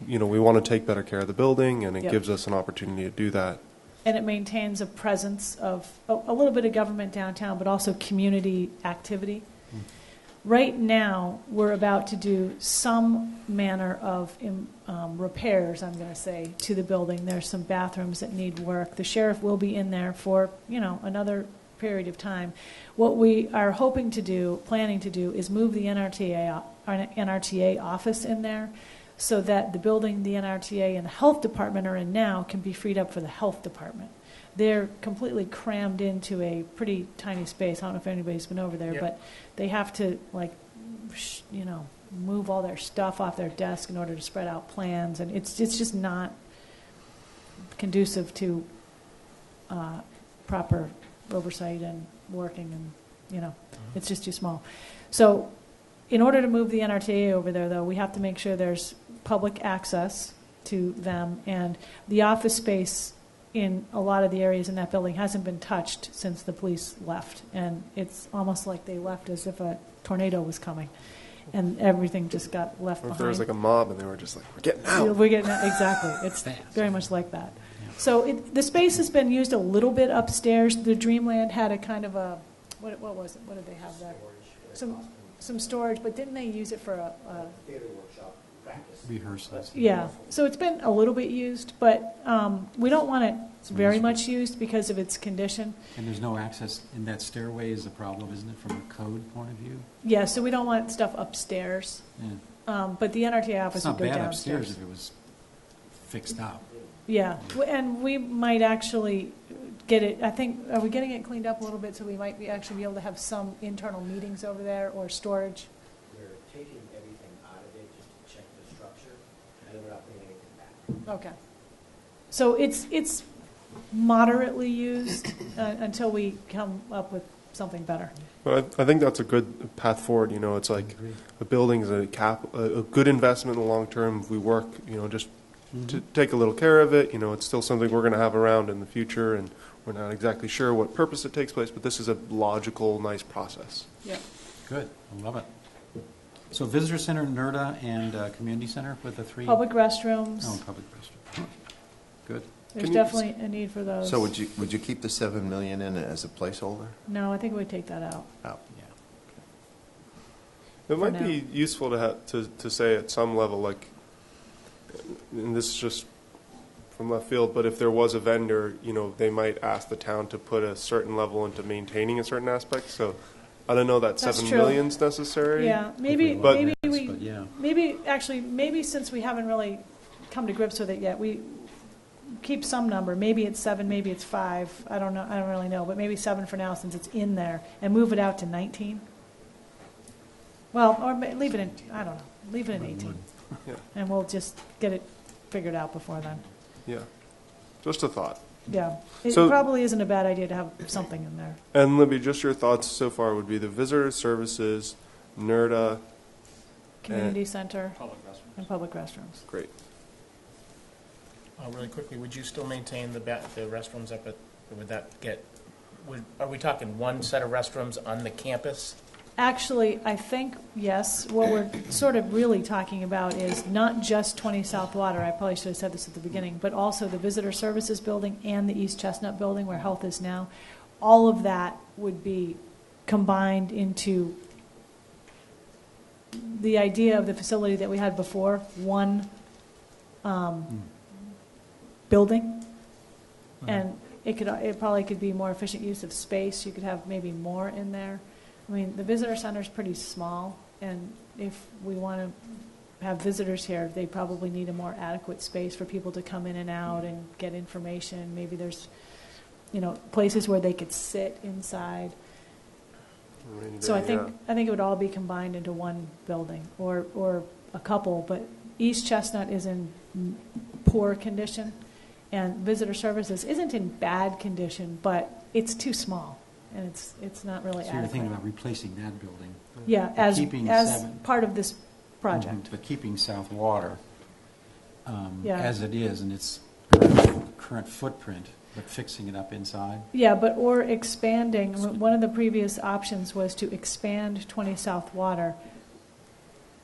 we want to take better care of the building, and it Yep. gives us an opportunity to do that. And it maintains a presence of a little bit of government downtown, but also community activity. Right now, we're about to do some manner of repairs, I'm going to say, to the building. There's some bathrooms that need work. The sheriff will be in there for, another period of time. What we are hoping to do, planning to do, is move the NRTA office in there so that the building the NRTA and the health department are in now can be freed up for the health department. They're completely crammed into a pretty tiny space. I don't know if anybody's been over there, Yeah. but they have to, move all their stuff off their desk in order to spread out plans, and it's just not conducive to proper oversight and working, and it's just too small. So in order to move the NRTA over there, though, we have to make sure there's public access to them, and the office space in a lot of the areas in that building hasn't been touched since the police left, and it's almost like they left as if a tornado was coming, and everything just got left Or if behind. there was like a mob and they were just like, we're getting out. We're getting exactly. It's very much like that. So the space has been used a little bit upstairs. The Dreamland had a kind of a, what was it? What did they have there? Some storage, but didn't they use it for a theater workshop practice. Rehearsals. yeah. So it's been a little bit used, but we don't want it very much used because of its condition. And there's no access, in that stairway is a problem, isn't it, from a code point of view? Yeah, so we don't want stuff upstairs. Yeah. But the NRTA office It's would not go bad downstairs. upstairs if it was fixed up. Yeah, and we might actually get it, I think, are we getting it cleaned up a little bit so we might actually be able to have some internal meetings over there or storage? We're taking everything out of it just to check the structure, and then we're not putting anything back. Okay. So it's moderately used until we come up with something better. But I think that's a good path forward. It's like a building is a good investment in the long term. If we work, just to take a little care of it, it's still something we're going to have around in the future, and we're not exactly sure what purpose it takes place, but this is a logical, nice process. Yeah. Good, I love it. So visitor center, NERDA, and community center with the three? Public restrooms. Oh, public restroom. Good. There's Can you- definitely a need for those. So would you keep the 7 million in as a placeholder? No, I think we'd take that out. Out. It might now. be useful to say at some level, like, and this is just from left field, but if there was a vendor, they might ask the town to put a certain level into maintaining a certain aspect. So I don't know that That's 7 true. million's necessary. Yeah, maybe, But- maybe since we haven't really come to grips with it yet, we keep some number. Maybe it's 7, maybe it's 5. I don't know. I don't really know, but maybe 7 for now since it's in there, and move it out to 19. Well, or leave it in. I don't know. Leave it in 18, Yeah. and we'll just get it figured out before then. Yeah. Just a thought. Yeah, it So- probably isn't a bad idea to have something in there. And Libby, just your thoughts so far would be the visitor services, NERDA, Community center Public restrooms. and public restrooms. great. Really quickly, would you still maintain the restrooms up at, would that get, are we talking one set of restrooms on the campus? Actually, I think, yes, what we're sort of really talking about is not just 20 South Water, I probably should have said this at the beginning, but also the Visitor Services Building and the East Chestnut Building where Health is now. All of that would be combined into the idea of the facility that we had before, one building. And it probably could be more efficient use of space. You could have maybe more in there. I mean, the visitor center is pretty small, and if we want to have visitors here, they probably need a more adequate space for people to come in and out and get information. Maybe there's, places where they could sit inside. So I think it would all be combined into one building, or a couple. But East Chestnut is in poor condition, and Visitor Services isn't in bad condition, but it's too small, and it's not really So you're adequate. thinking about replacing that building? Yeah, But as keeping as seven. part of this project. But keeping South Water Yeah. as it is in its current footprint, but fixing it up inside? Yeah, or expanding. One of the previous options was to expand 20 South Water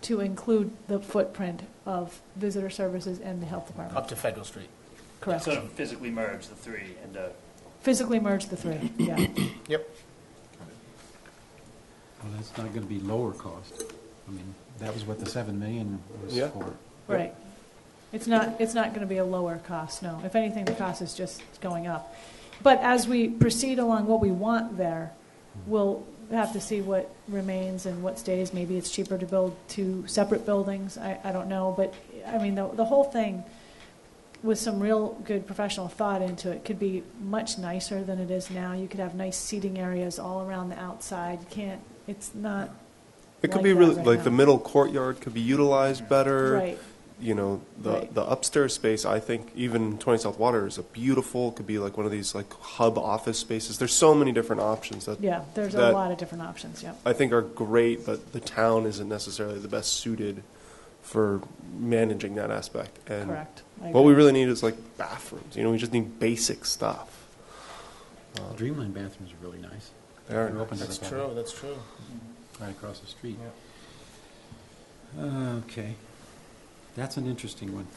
to include the footprint of Visitor Services and the Health Department. Up to Federal Street. Correct. Sort of physically merge the three into. Physically merge the three, yeah. Yep. Well, that's not going to be lower cost. I mean, that was what the 7 million was Yeah. for. Right. It's not going to be a lower cost, no. If anything, the cost is just going up. But as we proceed along what we want there, we'll have to see what remains and what stays. Maybe it's cheaper to build two separate buildings. I don't know. But, I mean, the whole thing, with some real good professional thought into it, could be much nicer than it is now. You could have nice seating areas all around the outside. It's not It could like be that really, right like now. the middle courtyard could be utilized better. Right. Right. The upstairs space, I think even 20 South Water is a beautiful, could be like one of these like hub office spaces. There's so many different options that Yeah, there's a that lot of different options, yep. I think are great, but the town isn't necessarily the best suited for managing that aspect. And Correct. I what we agree. really need is like bathrooms. We just need basic stuff. The Dreamland bathrooms are really nice. They are They're open to That's the true, public, that's true. right across the street. Okay. That's an interesting one.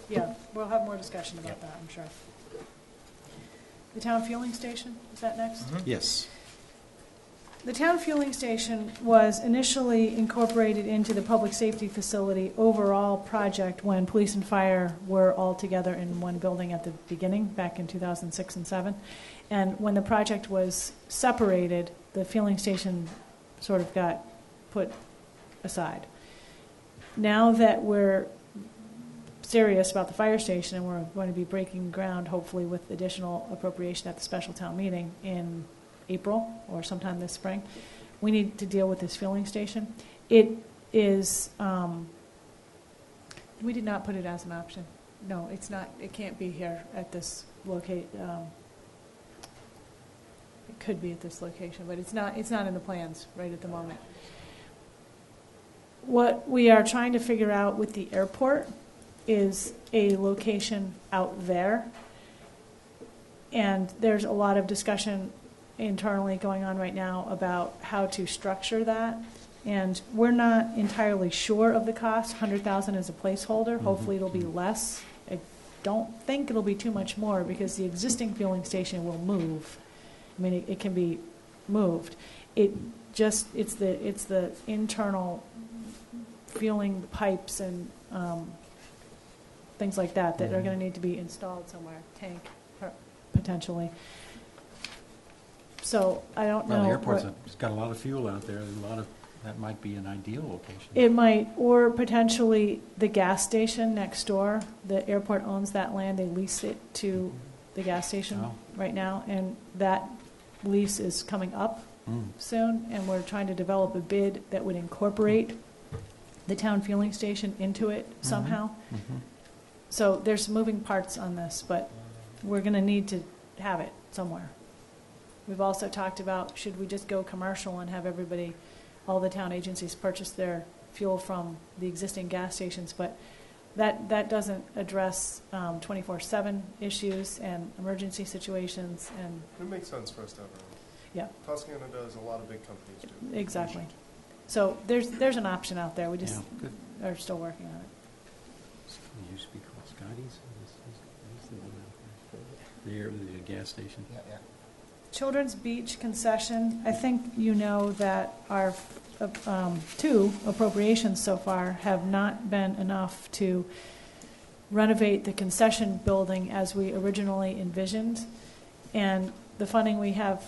Yeah, we'll have more discussion about that, I'm sure. The town fueling station, is that next? Yes. The town fueling station was initially incorporated into the public safety facility overall project when police and fire were all together in one building at the beginning, back in 2006 and 7. And when the project was separated, the fueling station sort of got put aside. Now that we're serious about the fire station and we're going to be breaking ground, hopefully with additional appropriation at the special town meeting in April or sometime this spring, we need to deal with this fueling station. It is, we did not put it as an option. No, it's not, it can't be here at this it could be at this location, but it's not in the plans right at the moment. What we are trying to figure out with the airport is a location out there. And there's a lot of discussion internally going on right now about how to structure that. And we're not entirely sure of the cost. $100,000 is a placeholder. Hopefully it'll be less. I don't think it'll be too much more because the existing fueling station will move. I mean, it can be moved. It's the internal fueling pipes and things like that are going to need to be installed somewhere, tank potentially. So I don't know. Well, the airport's it's got a lot of fuel out there, and that might be an ideal location. It might, or potentially the gas station next door. The airport owns that land. They lease it to the gas station Oh. right now, and that lease is coming up soon, and we're trying to develop a bid that would incorporate the town fueling station into it somehow. So there's moving parts on this, but we're going to need to have it somewhere. We've also talked about, should we just go commercial and have everybody, all the town agencies purchase their fuel from the existing gas stations, but that doesn't address 24/7 issues and emergency situations, and It makes sense for us to have our own. yeah, Toscana does, a lot of big companies do. exactly. So there's an option out there. We just Yeah, good. are still working on it. It used to be called Scotty's. It's the one out there. The gas station. Yeah. Children's Beach concession, I think you know that our two appropriations so far have not been enough to renovate the concession building as we originally envisioned. And the funding we have,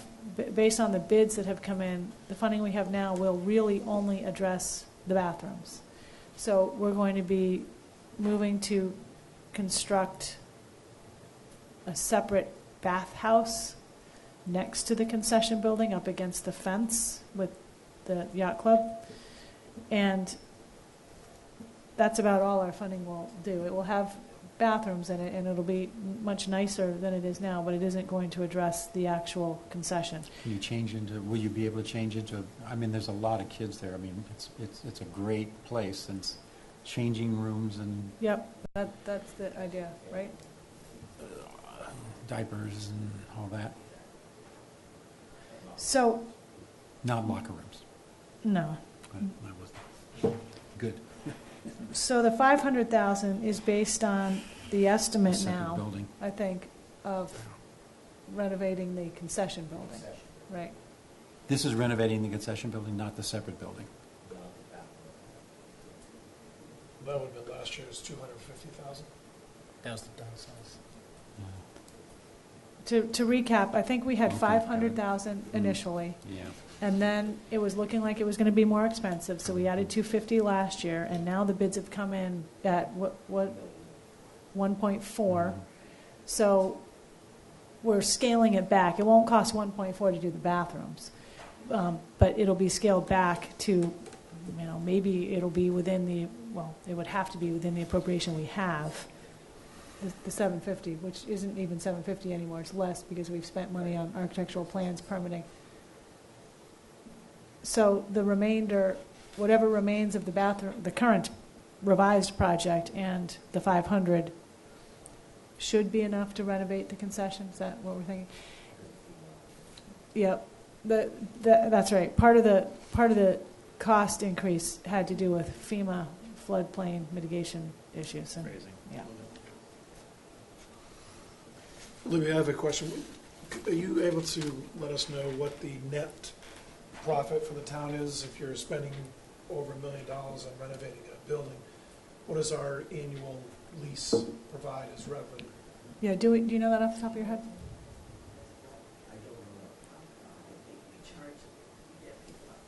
based on the bids that have come in, the funding we have now will really only address the bathrooms. So we're going to be moving to construct a separate bathhouse next to the concession building up against the fence with the yacht club. And that's about all our funding will do. It will have bathrooms in it, and it'll be much nicer than it is now, but it isn't going to address the actual concession. Can you change into, will you be able to change into, I mean, there's a lot of kids there. I mean, it's a great place, and it's changing rooms and Yep, that's the idea, right? diapers and all that. So, Not locker rooms. no. That was good. So the 500,000 is based on the estimate Separate now, building. I think, of renovating the concession building, right? This is renovating the concession building, not the separate building. That would have been last year's 250,000. That was the downsize. To recap, I think we had Okay, 500,000 it. initially, Yeah. and then it was looking like it was going to be more expensive, so we added 250 last year, and now the bids have come in at what 1.4. So we're scaling it back. It won't cost 1.4 to do the bathrooms, but it'll be scaled back to, maybe it'll be within it would have to be within the appropriation we have, the 750, which isn't even 750 anymore. It's less because we've spent money on architectural plans, permitting. So the remainder, whatever remains of the bathroom, the current revised project and the 500 should be enough to renovate the concession. Is that what we're thinking? Yep, that's right. Part of the cost increase had to do with FEMA floodplain mitigation issues. And, Crazy. yeah. Libby, I have a question. Are you able to let us know what the net profit for the town is if you're spending over $1 million on renovating a building? What does our annual lease provide as revenue? Yeah, do you know that off the top of your head? I don't know. We charge, we get people about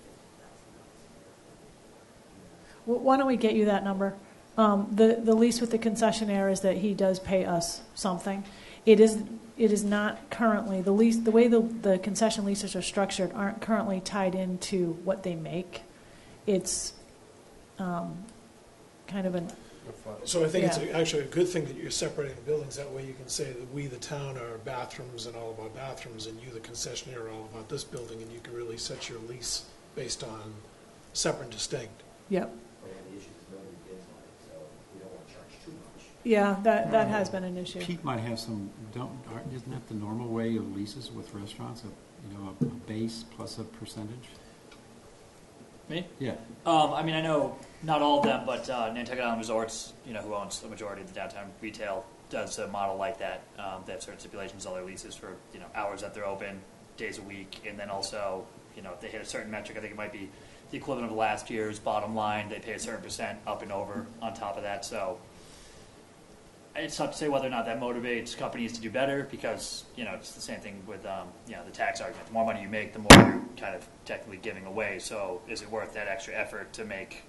$50,000. Well, why don't we get you that number? The lease with the concessionaire is that he does pay us something. It is not currently, the way the concession leases are structured aren't currently tied into what they make. It's kind of an, So I think it's Yeah. actually a good thing that you're separating the buildings. That way you can say that we, the town, are bathrooms and all of our bathrooms, and you, the concessionaire, are all about this building, and you can really set your lease based on separate and distinct. yep. But the issue is nobody bids on it, so we don't want to charge too much. Yeah, that has been an issue. Pete might have some, isn't that the normal way of leases with restaurants, a base plus a percentage? Me? Yeah. I mean, I know not all of them, but Nantucket Island Resorts, who owns the majority of the downtown retail, does a model like that. They have certain stipulations, all their leases for, hours that they're open, days a week, and then also, if they hit a certain metric, I think it might be the equivalent of last year's bottom line, they pay a certain percent up and over on top of that. So it's tough to say whether or not that motivates companies to do better because, it's the same thing with, the tax argument. The more money you make, the more you're kind of technically giving away. So is it worth that extra effort to make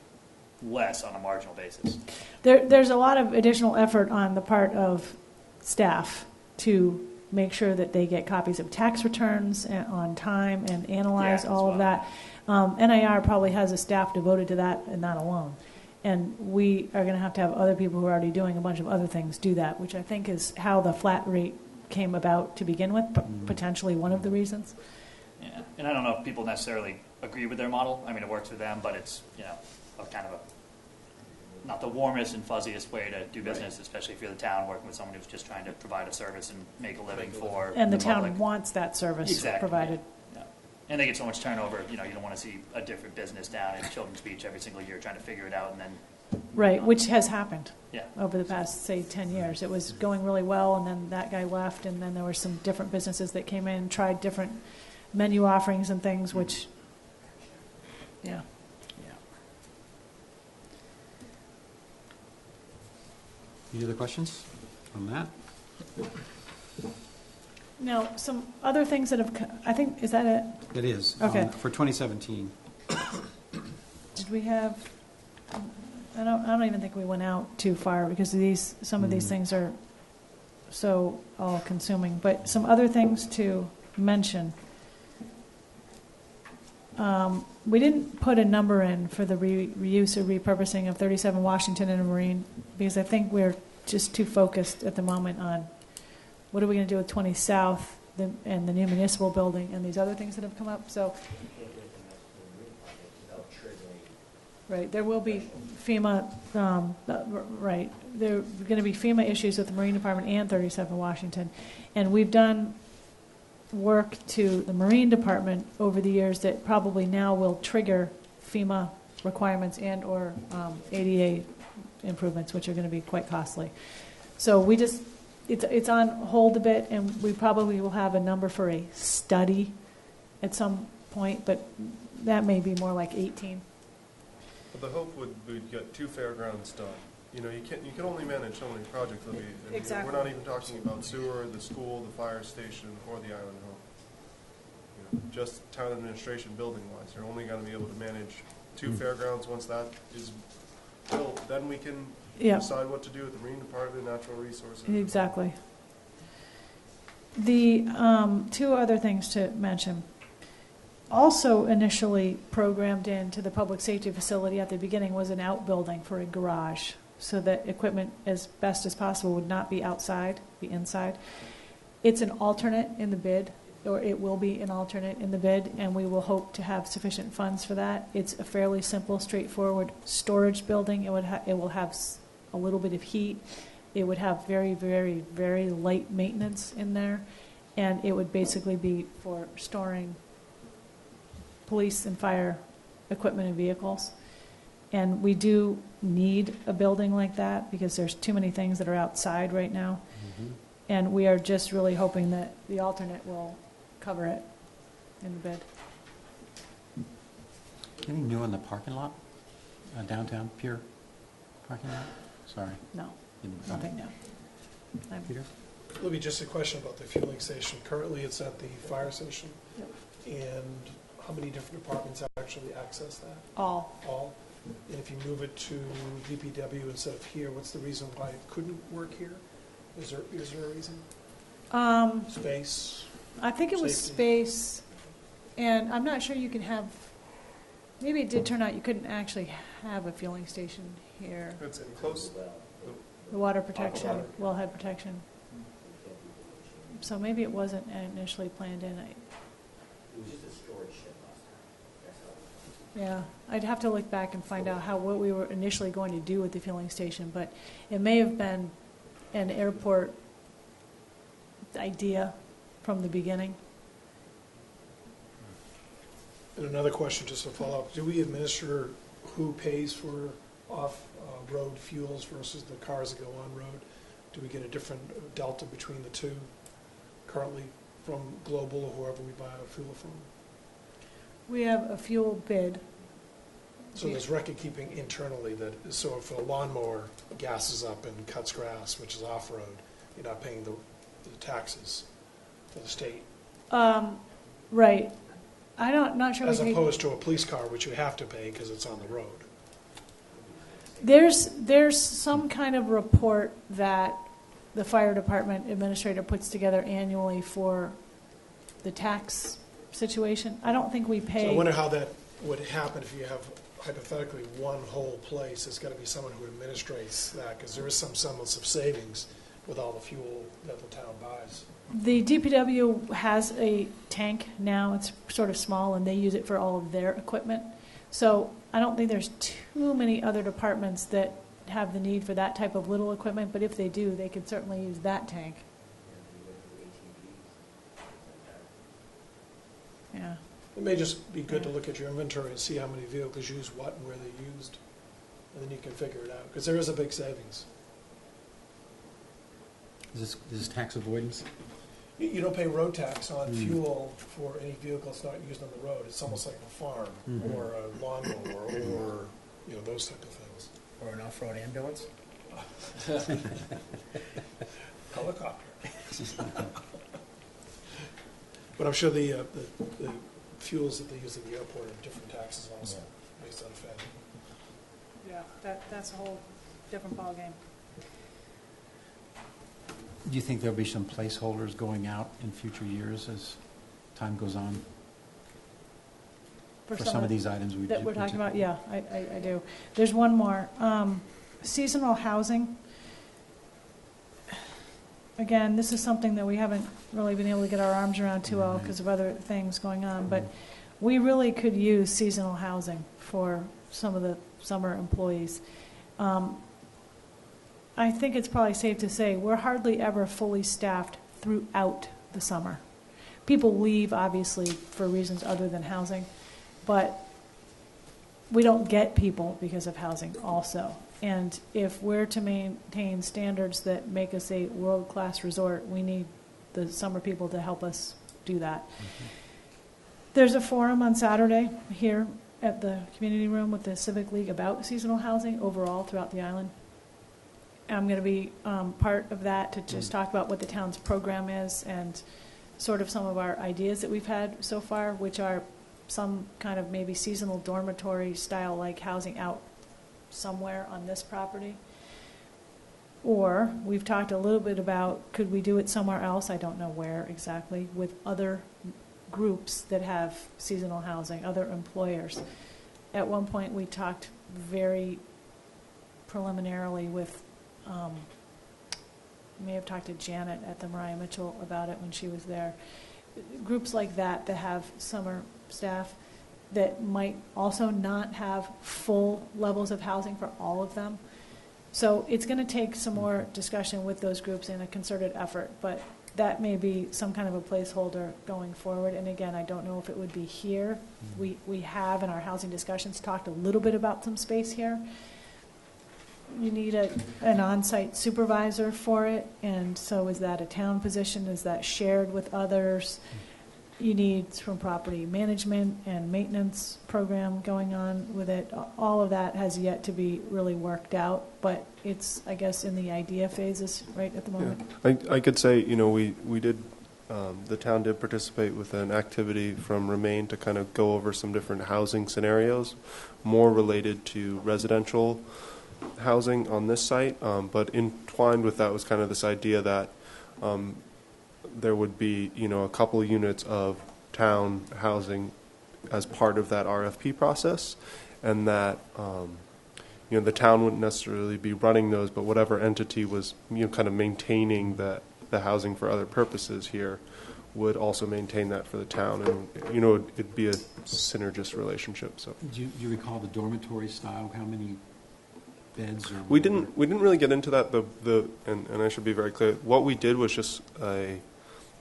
less on a marginal basis? There's a lot of additional effort on the part of staff to make sure that they get copies of tax returns on time and analyze Yeah, all of that's that. NIR probably has a staff devoted to that and that alone. And we are going to have other people who are already doing a bunch of other things do that, which I think is how the flat rate came about to begin with, potentially one of the reasons. Yeah, and I don't know if people necessarily agree with their model. I mean, it works for them, but it's, a kind of not the warmest and fuzziest way to do business, especially if you're the town working with someone who's just trying to provide a service and make a living for And the public. town wants that service Exactly, provided. Yeah. And they get so much turnover, you don't want to see a different business down in Children's Beach every single year trying to figure it out and then. Right, which has happened Yeah. over the past, say, 10 years. It was going really well, and then that guy left, and then there were some different businesses that came in, tried different menu offerings and things, which, yeah. Any other questions on that? Now, some other things that have, I think, is that it? It is. Okay. For 2017. Did we have, I don't even think we went out too far because some of these things are so all-consuming. But some other things to mention. We didn't put a number in for the reuse or repurposing of 37 Washington and Marine because I think we're just too focused at the moment on what are we going to do with 20 South and the new municipal building and these other things that have come up. So, right, there will be FEMA, right, there are going to be FEMA issues with the Marine Department and 37 Washington. And we've done work to the Marine Department over the years that probably now will trigger FEMA requirements and or ADA improvements, which are going to be quite costly. So we just, it's on hold a bit, and we probably will have a number for a study at some point, but that may be more like 18. But the hope would be to get 2 fairgrounds done. You know, you can only manage so many projects. Exactly. We're not even talking about sewer, the school, the fire station, or the island home. You know, just town administration building-wise, you're only going to be able to manage 2 fairgrounds. Once that is built, then we can decide what to do with the Marine Department, natural resources. Exactly. The 2 other things to mention. Also initially programmed into the public safety facility at the beginning was an outbuilding for a garage, so that equipment as best as possible would not be outside, be inside. It's an alternate in the bid, or it will be an alternate in the bid, and we will hope to have sufficient funds for that. It's a fairly simple, straightforward storage building. It will have a little bit of heat. It would have very, very, very light maintenance in there, and it would basically be for storing police and fire equipment and vehicles. And we do need a building like that because there's too many things that are outside right now. And we are just really hoping that the alternate will cover it in the bid. Anything new on the parking lot? Downtown Pier parking lot? Sorry. No, Didn't- nothing new. Peter? Libby, just a question about the fueling station. Currently, it's at the fire station. Yep. And how many different departments actually access that? All. All? And if you move it to DPW instead of here, what's the reason why it couldn't work here? Is there a reason? Space? I think it was Safety. space, and I'm not sure you can have, maybe it did turn out you couldn't actually have a fueling station here. It's in close. The water protection, wellhead protection. So maybe it wasn't initially planned in. It was just a storage shed last time. That's all. Yeah, I'd have to look back and find out what we were initially going to do with the fueling station, but it may have been an airport idea from the beginning. And another question, just to follow up, do we administer who pays for off-road fuels versus the cars that go on-road? Do we get a different delta between the two currently from Global or whoever we buy our fuel from? We have a fuel bid. So there's record keeping internally that, so if a lawnmower gasses up and cuts grass, which is off-road, you're not paying the taxes for the state. Right. Not sure. As opposed to a police car, which you have to pay because it's on the road. There's some kind of report that the fire department administrator puts together annually for the tax situation. I don't think we pay. So I wonder how that would happen if you have hypothetically one whole place. There's got to be someone who administrates that because there is some semblance of savings with all the fuel that the town buys. The DPW has a tank now. It's sort of small, and they use it for all of their equipment. So I don't think there's too many other departments that have the need for that type of little equipment, but if they do, they could certainly use that tank. Yeah. It may just be good to look at your inventory and see how many vehicles use what and where they're used, and then you can figure it out, because there is a big savings. Is this tax avoidance? You don't pay road tax on fuel for any vehicle that's not used on the road. It's almost like a farm or a lawnmower or those type of things. Or an off-road ambulance? Helicopter. But I'm sure the fuels that they use at the airport are different taxes also, based on FAD. Yeah, that's a whole different ballgame. Do you think there'll be some placeholders going out in future years as time goes on? For some of these items we that we're talking about, yeah, I do. There's one more. Seasonal housing. Again, this is something that we haven't really been able to get our arms around too well because of other things going on, but we really could use seasonal housing for some of the summer employees. I think it's probably safe to say we're hardly ever fully staffed throughout the summer. People leave, obviously, for reasons other than housing, but we don't get people because of housing also. And if we're to maintain standards that make us a world-class resort, we need the summer people to help us do that. There's a forum on Saturday here at the community room with the Civic League about seasonal housing overall throughout the island. I'm going to be part of that to just talk about what the town's program is and sort of some of our ideas that we've had so far, which are some kind of maybe seasonal dormitory style like housing out somewhere on this property. Or we've talked a little bit about could we do it somewhere else, I don't know where exactly, with other groups that have seasonal housing, other employers. At one point we talked very preliminarily with may have talked to Janet at the Mariah Mitchell about it when she was there. Groups like that that have summer staff that might also not have full levels of housing for all of them. So it's going to take some more discussion with those groups and a concerted effort, but that may be some kind of a placeholder going forward. And again, I don't know if it would be here. We have in our housing discussions talked a little bit about some space here. You need an on-site supervisor for it, and so is that a town position? Is that shared with others? You need from property management and maintenance program going on with it. All of that has yet to be really worked out, but it's, I guess, in the idea phases right at the moment. Yeah. I could say, you know, we did, the town did participate with an activity from Remain to kind of go over some different housing scenarios, more related to residential housing on this site, but entwined with that was kind of this idea that there would be, you know, a couple units of town housing as part of that RFP process, and that you know, the town wouldn't necessarily be running those, but whatever entity was, you know, kind of maintaining the housing for other purposes here would also maintain that for the town, and you know, it'd be a synergist relationship. So do you recall the dormitory style? How many beds? Or we didn't really get into that. And I should be very clear. What we did was just a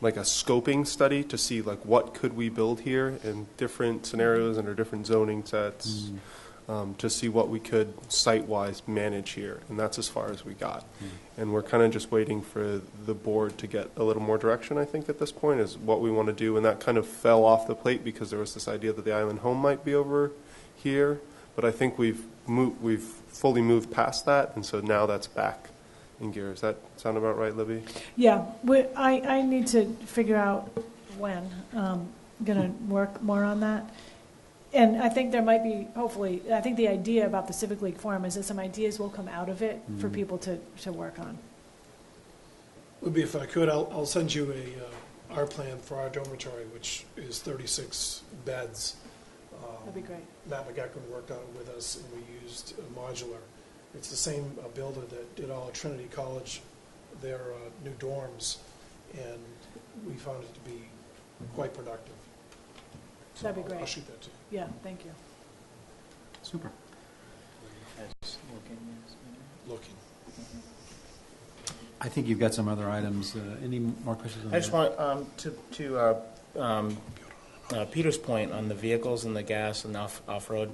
scoping study to see like what could we build here in different scenarios under different zoning sets, to see what we could site-wise manage here, and that's as far as we got. And we're kind of just waiting for the board to get a little more direction, I think, at this point, is what we want to do, and that kind of fell off the plate because there was this idea that the island home might be over here, but I think we've fully moved past that, and so now that's back in gear. Does that sound about right, Libby? Yeah, I need to figure out when. I'm going to work more on that. And I think there might be, hopefully, I think the idea about the Civic League Forum is that some ideas will come out of it for people to work on. Libby, if I could, I'll send you our plan for our dormitory, which is 36 beds. That'd be great. Matt McEachran worked on it with us, and we used a modular. It's the same builder that did all at Trinity College, their new dorms, and we found it to be quite productive. So That'd be great. I'll shoot that to you. Yeah, thank you. Super. Looking. I think you've got some other items. Any more questions on I just that? want to Peter's point on the vehicles and the gas and off-road.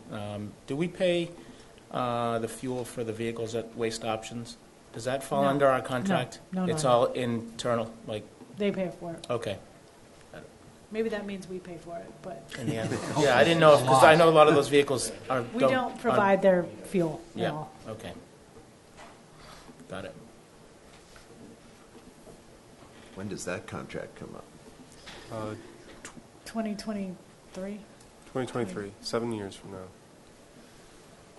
Do we pay the fuel for the vehicles at Waste Options? Does that fall No. under our contract? No. It's all internal, like, They pay for it. okay. Maybe that means we pay for it, but In the end. Yeah, I didn't know, because I know a lot of those vehicles are. we don't provide their fuel at Yeah, all. okay. Got it. When does that contract come up? 2023? 2023, 7 years from now.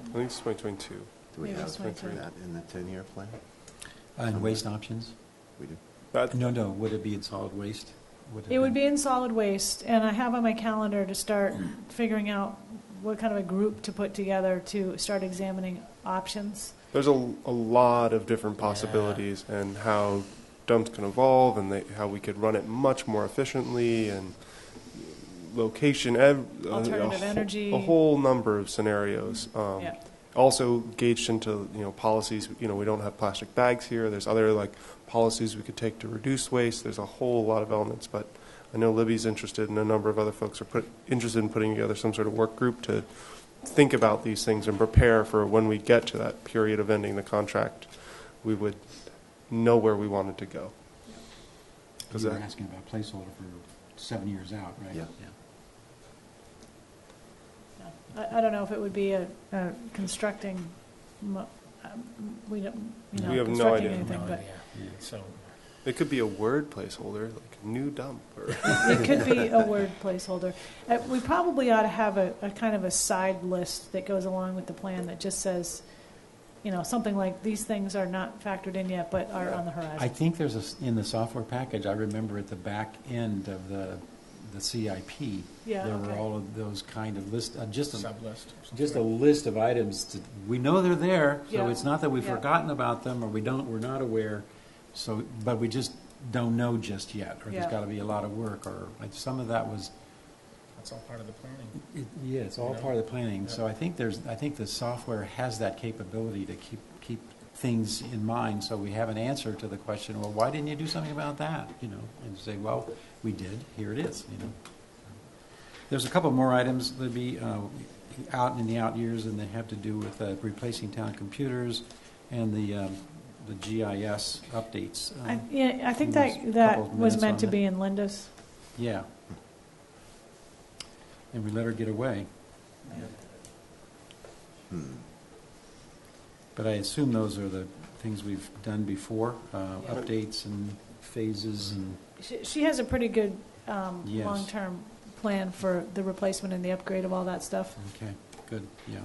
I think it's 2022. Do we Maybe have it's 22. that in the 10-year plan? And waste options? We do. No, would it be in solid waste? It would be in solid waste, and I have on my calendar to start figuring out what kind of a group to put together to start examining options. There's a lot of different possibilities and how dumps can evolve and how we could run it much more efficiently and location, Alternative energy. a whole number of scenarios. Yeah. Also gauged into policies. We don't have plastic bags here. There's other policies we could take to reduce waste. There's a whole lot of elements, but I know Libby's interested, and a number of other folks are interested in putting together some sort of work group to think about these things and prepare for when we get to that period of ending the contract, we would know where we wanted to go. You were asking about placeholder for 7 years out, right? Yeah. I don't know if it would be a constructing, we don't, We have no constructing idea. anything, but So, It could be a word placeholder, like new dump. Or it could be a word placeholder. We probably ought to have a kind of a side list that goes along with the plan that just says, something like, these things are not factored in yet, but are on the horizon. I think there's in the software package, I remember at the back end of the CIP, Yeah, there were okay. all of those kind of lists, sub-list. just a list of items. We know they're there, so Yeah. it's not that we've Yeah. forgotten about them or we're not aware. So, but we just don't know just yet, or there's Yeah. got to be a lot of work, or some of that was. That's all part of the planning. Yeah, it's all Yeah. part of the planning. Yeah. So I think the software has that capability to keep things in mind, so we have an answer to the question, well, why didn't you do something about that? And say, well, we did, here it is, There's a couple more items, Libby, out in the out years, and they have to do with replacing town computers and the GIS updates. I think there's a that couple of was minutes meant on to that. be in Linda's. Yeah. And we let her get away. But I assume those are the things we've done before, updates and phases and, She has a pretty good Yes. long-term plan for the replacement and the upgrade of all that stuff. okay, good, yeah.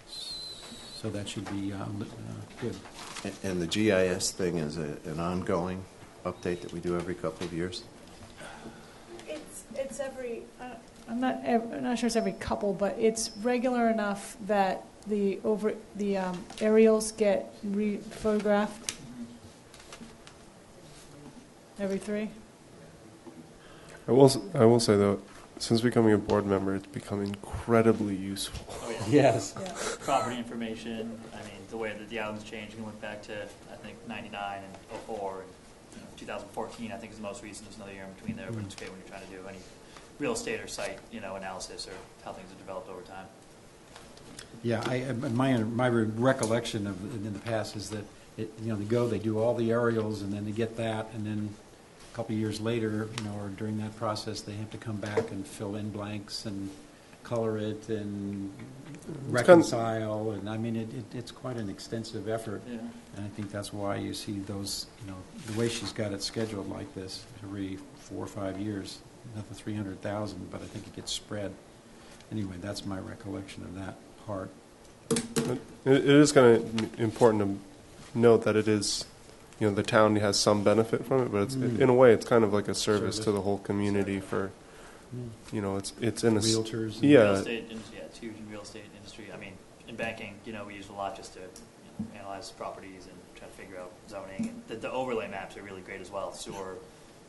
So that should be good. And the GIS thing is an ongoing update that we do every couple of years? It's every, I'm not sure it's every couple, but it's regular enough that the aerials get photographed every 3. I will say though, since becoming a board member, it's become incredibly useful. Oh, yeah. Yes. Yeah. Property information, I mean, the way that the island's changed, you can look back to, I think, 99 and 04, and 2014, I think is the most recent, there's another year in between there, but it's great when you're trying to do any real estate or site, analysis or how things have developed over time. Yeah, my recollection of in the past is that, they do all the aerials, and then they get that, and then a couple of years later, or during that process, they have to come back and fill in blanks and color it and reconcile, and I mean, it's quite an extensive effort. Yeah. And I think that's why you see those, the way she's got it scheduled like this, every 4 or 5 years, not the 300,000, but I think it gets spread. Anyway, that's my recollection of that part. It is kind of important to note that it is, the town has some benefit from it, but it's in a way it's kind of like a service to the whole community for, it's in a Realtors. and- Real Yeah. estate industry, yeah, it's huge in real estate industry. I mean, in banking, we use a lot just to analyze properties and try to figure out zoning. And the overlay maps are really great as well. Sewer,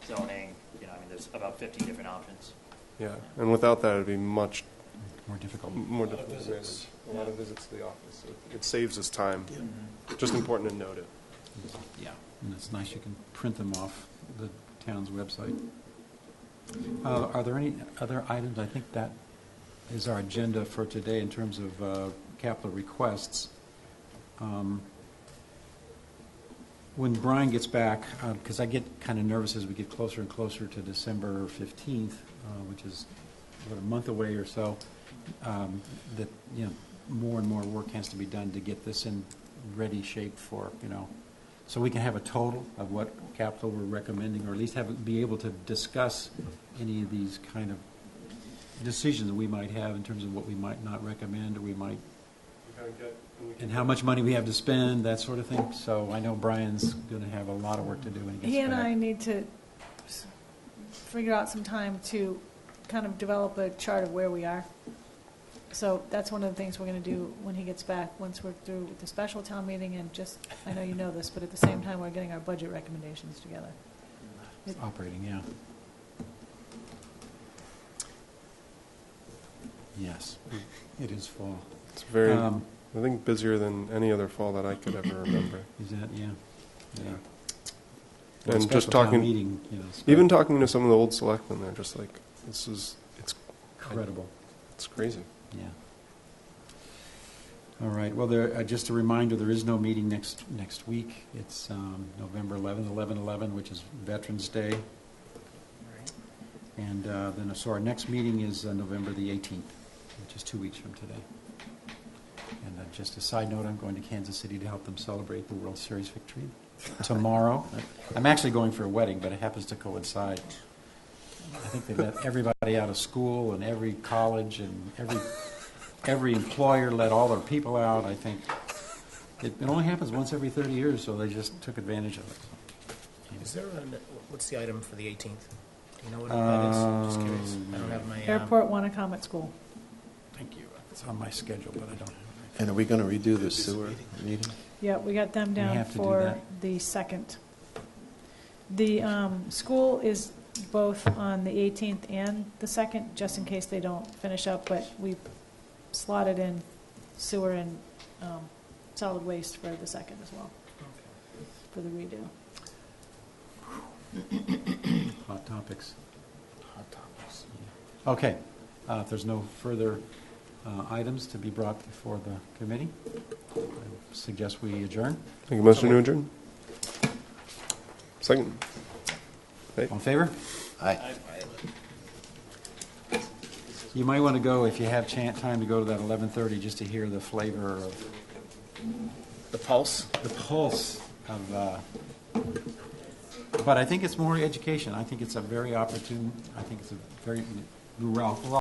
zoning, there's about 15 different options. Yeah, and without that, it'd be much More difficult. more A lot of difficult. visits. A lot of visits to the office. It saves us time. Just important to note it. Yeah, and it's nice you can print them off the town's website. Are there any other items? I think that is our agenda for today in terms of capital requests. When Brian gets back, because I get kind of nervous as we get closer and closer to December 15th, which is a month away or so, that more and more work has to be done to get this in ready shape for so we can have a total of what capital we're recommending, or at least be able to discuss any of these kind of decisions that we might have in terms of what we might not recommend, or we might, and how much money we have to spend, that sort of thing. So I know Brian's going to have a lot of work to do when he gets He back. and I need to figure out some time to kind of develop a chart of where we are. So that's one of the things we're going to do when he gets back, once we're through with the special town meeting, and just, I know you know this, but at the same time, we're getting our budget recommendations together. It's operating, yeah. Yes, it is fall. It's very, Um, I think, busier than any other fall that I could ever remember. Is that, yeah. Yeah. And Special just town talking, meeting, even talking to some of the old selectmen, they're just like, it's incredible. It's crazy. Yeah. All right, well, just a reminder, there is no meeting next week. It's November 11th, 11/11, which is Veterans Day. And then, so our next meeting is November the 18th, which is 2 weeks from today. And just a side note, I'm going to Kansas City to help them celebrate the World Series victory tomorrow. I'm actually going for a wedding, but it happens to coincide. I think they let everybody out of school, and every college and every employer let all their people out. I think it only happens once every 30 years, so they just took advantage of it. Is there what's the item for the 18th? Do you know what that is? Just curious. I don't have my... Airport Wanacom School. Thank you. It's on my schedule, but I don't have it. And are we going to redo the sewer meeting? Yeah, we got them We down have to do for that. the 2nd. The school is both on the 18th and the 2nd, just in case they don't finish up, but we slotted in sewer and solid waste for the 2nd as well, for the redo. Hot topics. Hot topics. Okay, if there's no further items to be brought before the committee, I suggest we adjourn. Make a motion to adjourn. Second. All in favor? Aye. You might want to go, if you have time to go to that 11:30, just to hear the flavor of The pulse? the pulse of, but I think it's more education. I think it's a very opportune, I think it's a very, we're all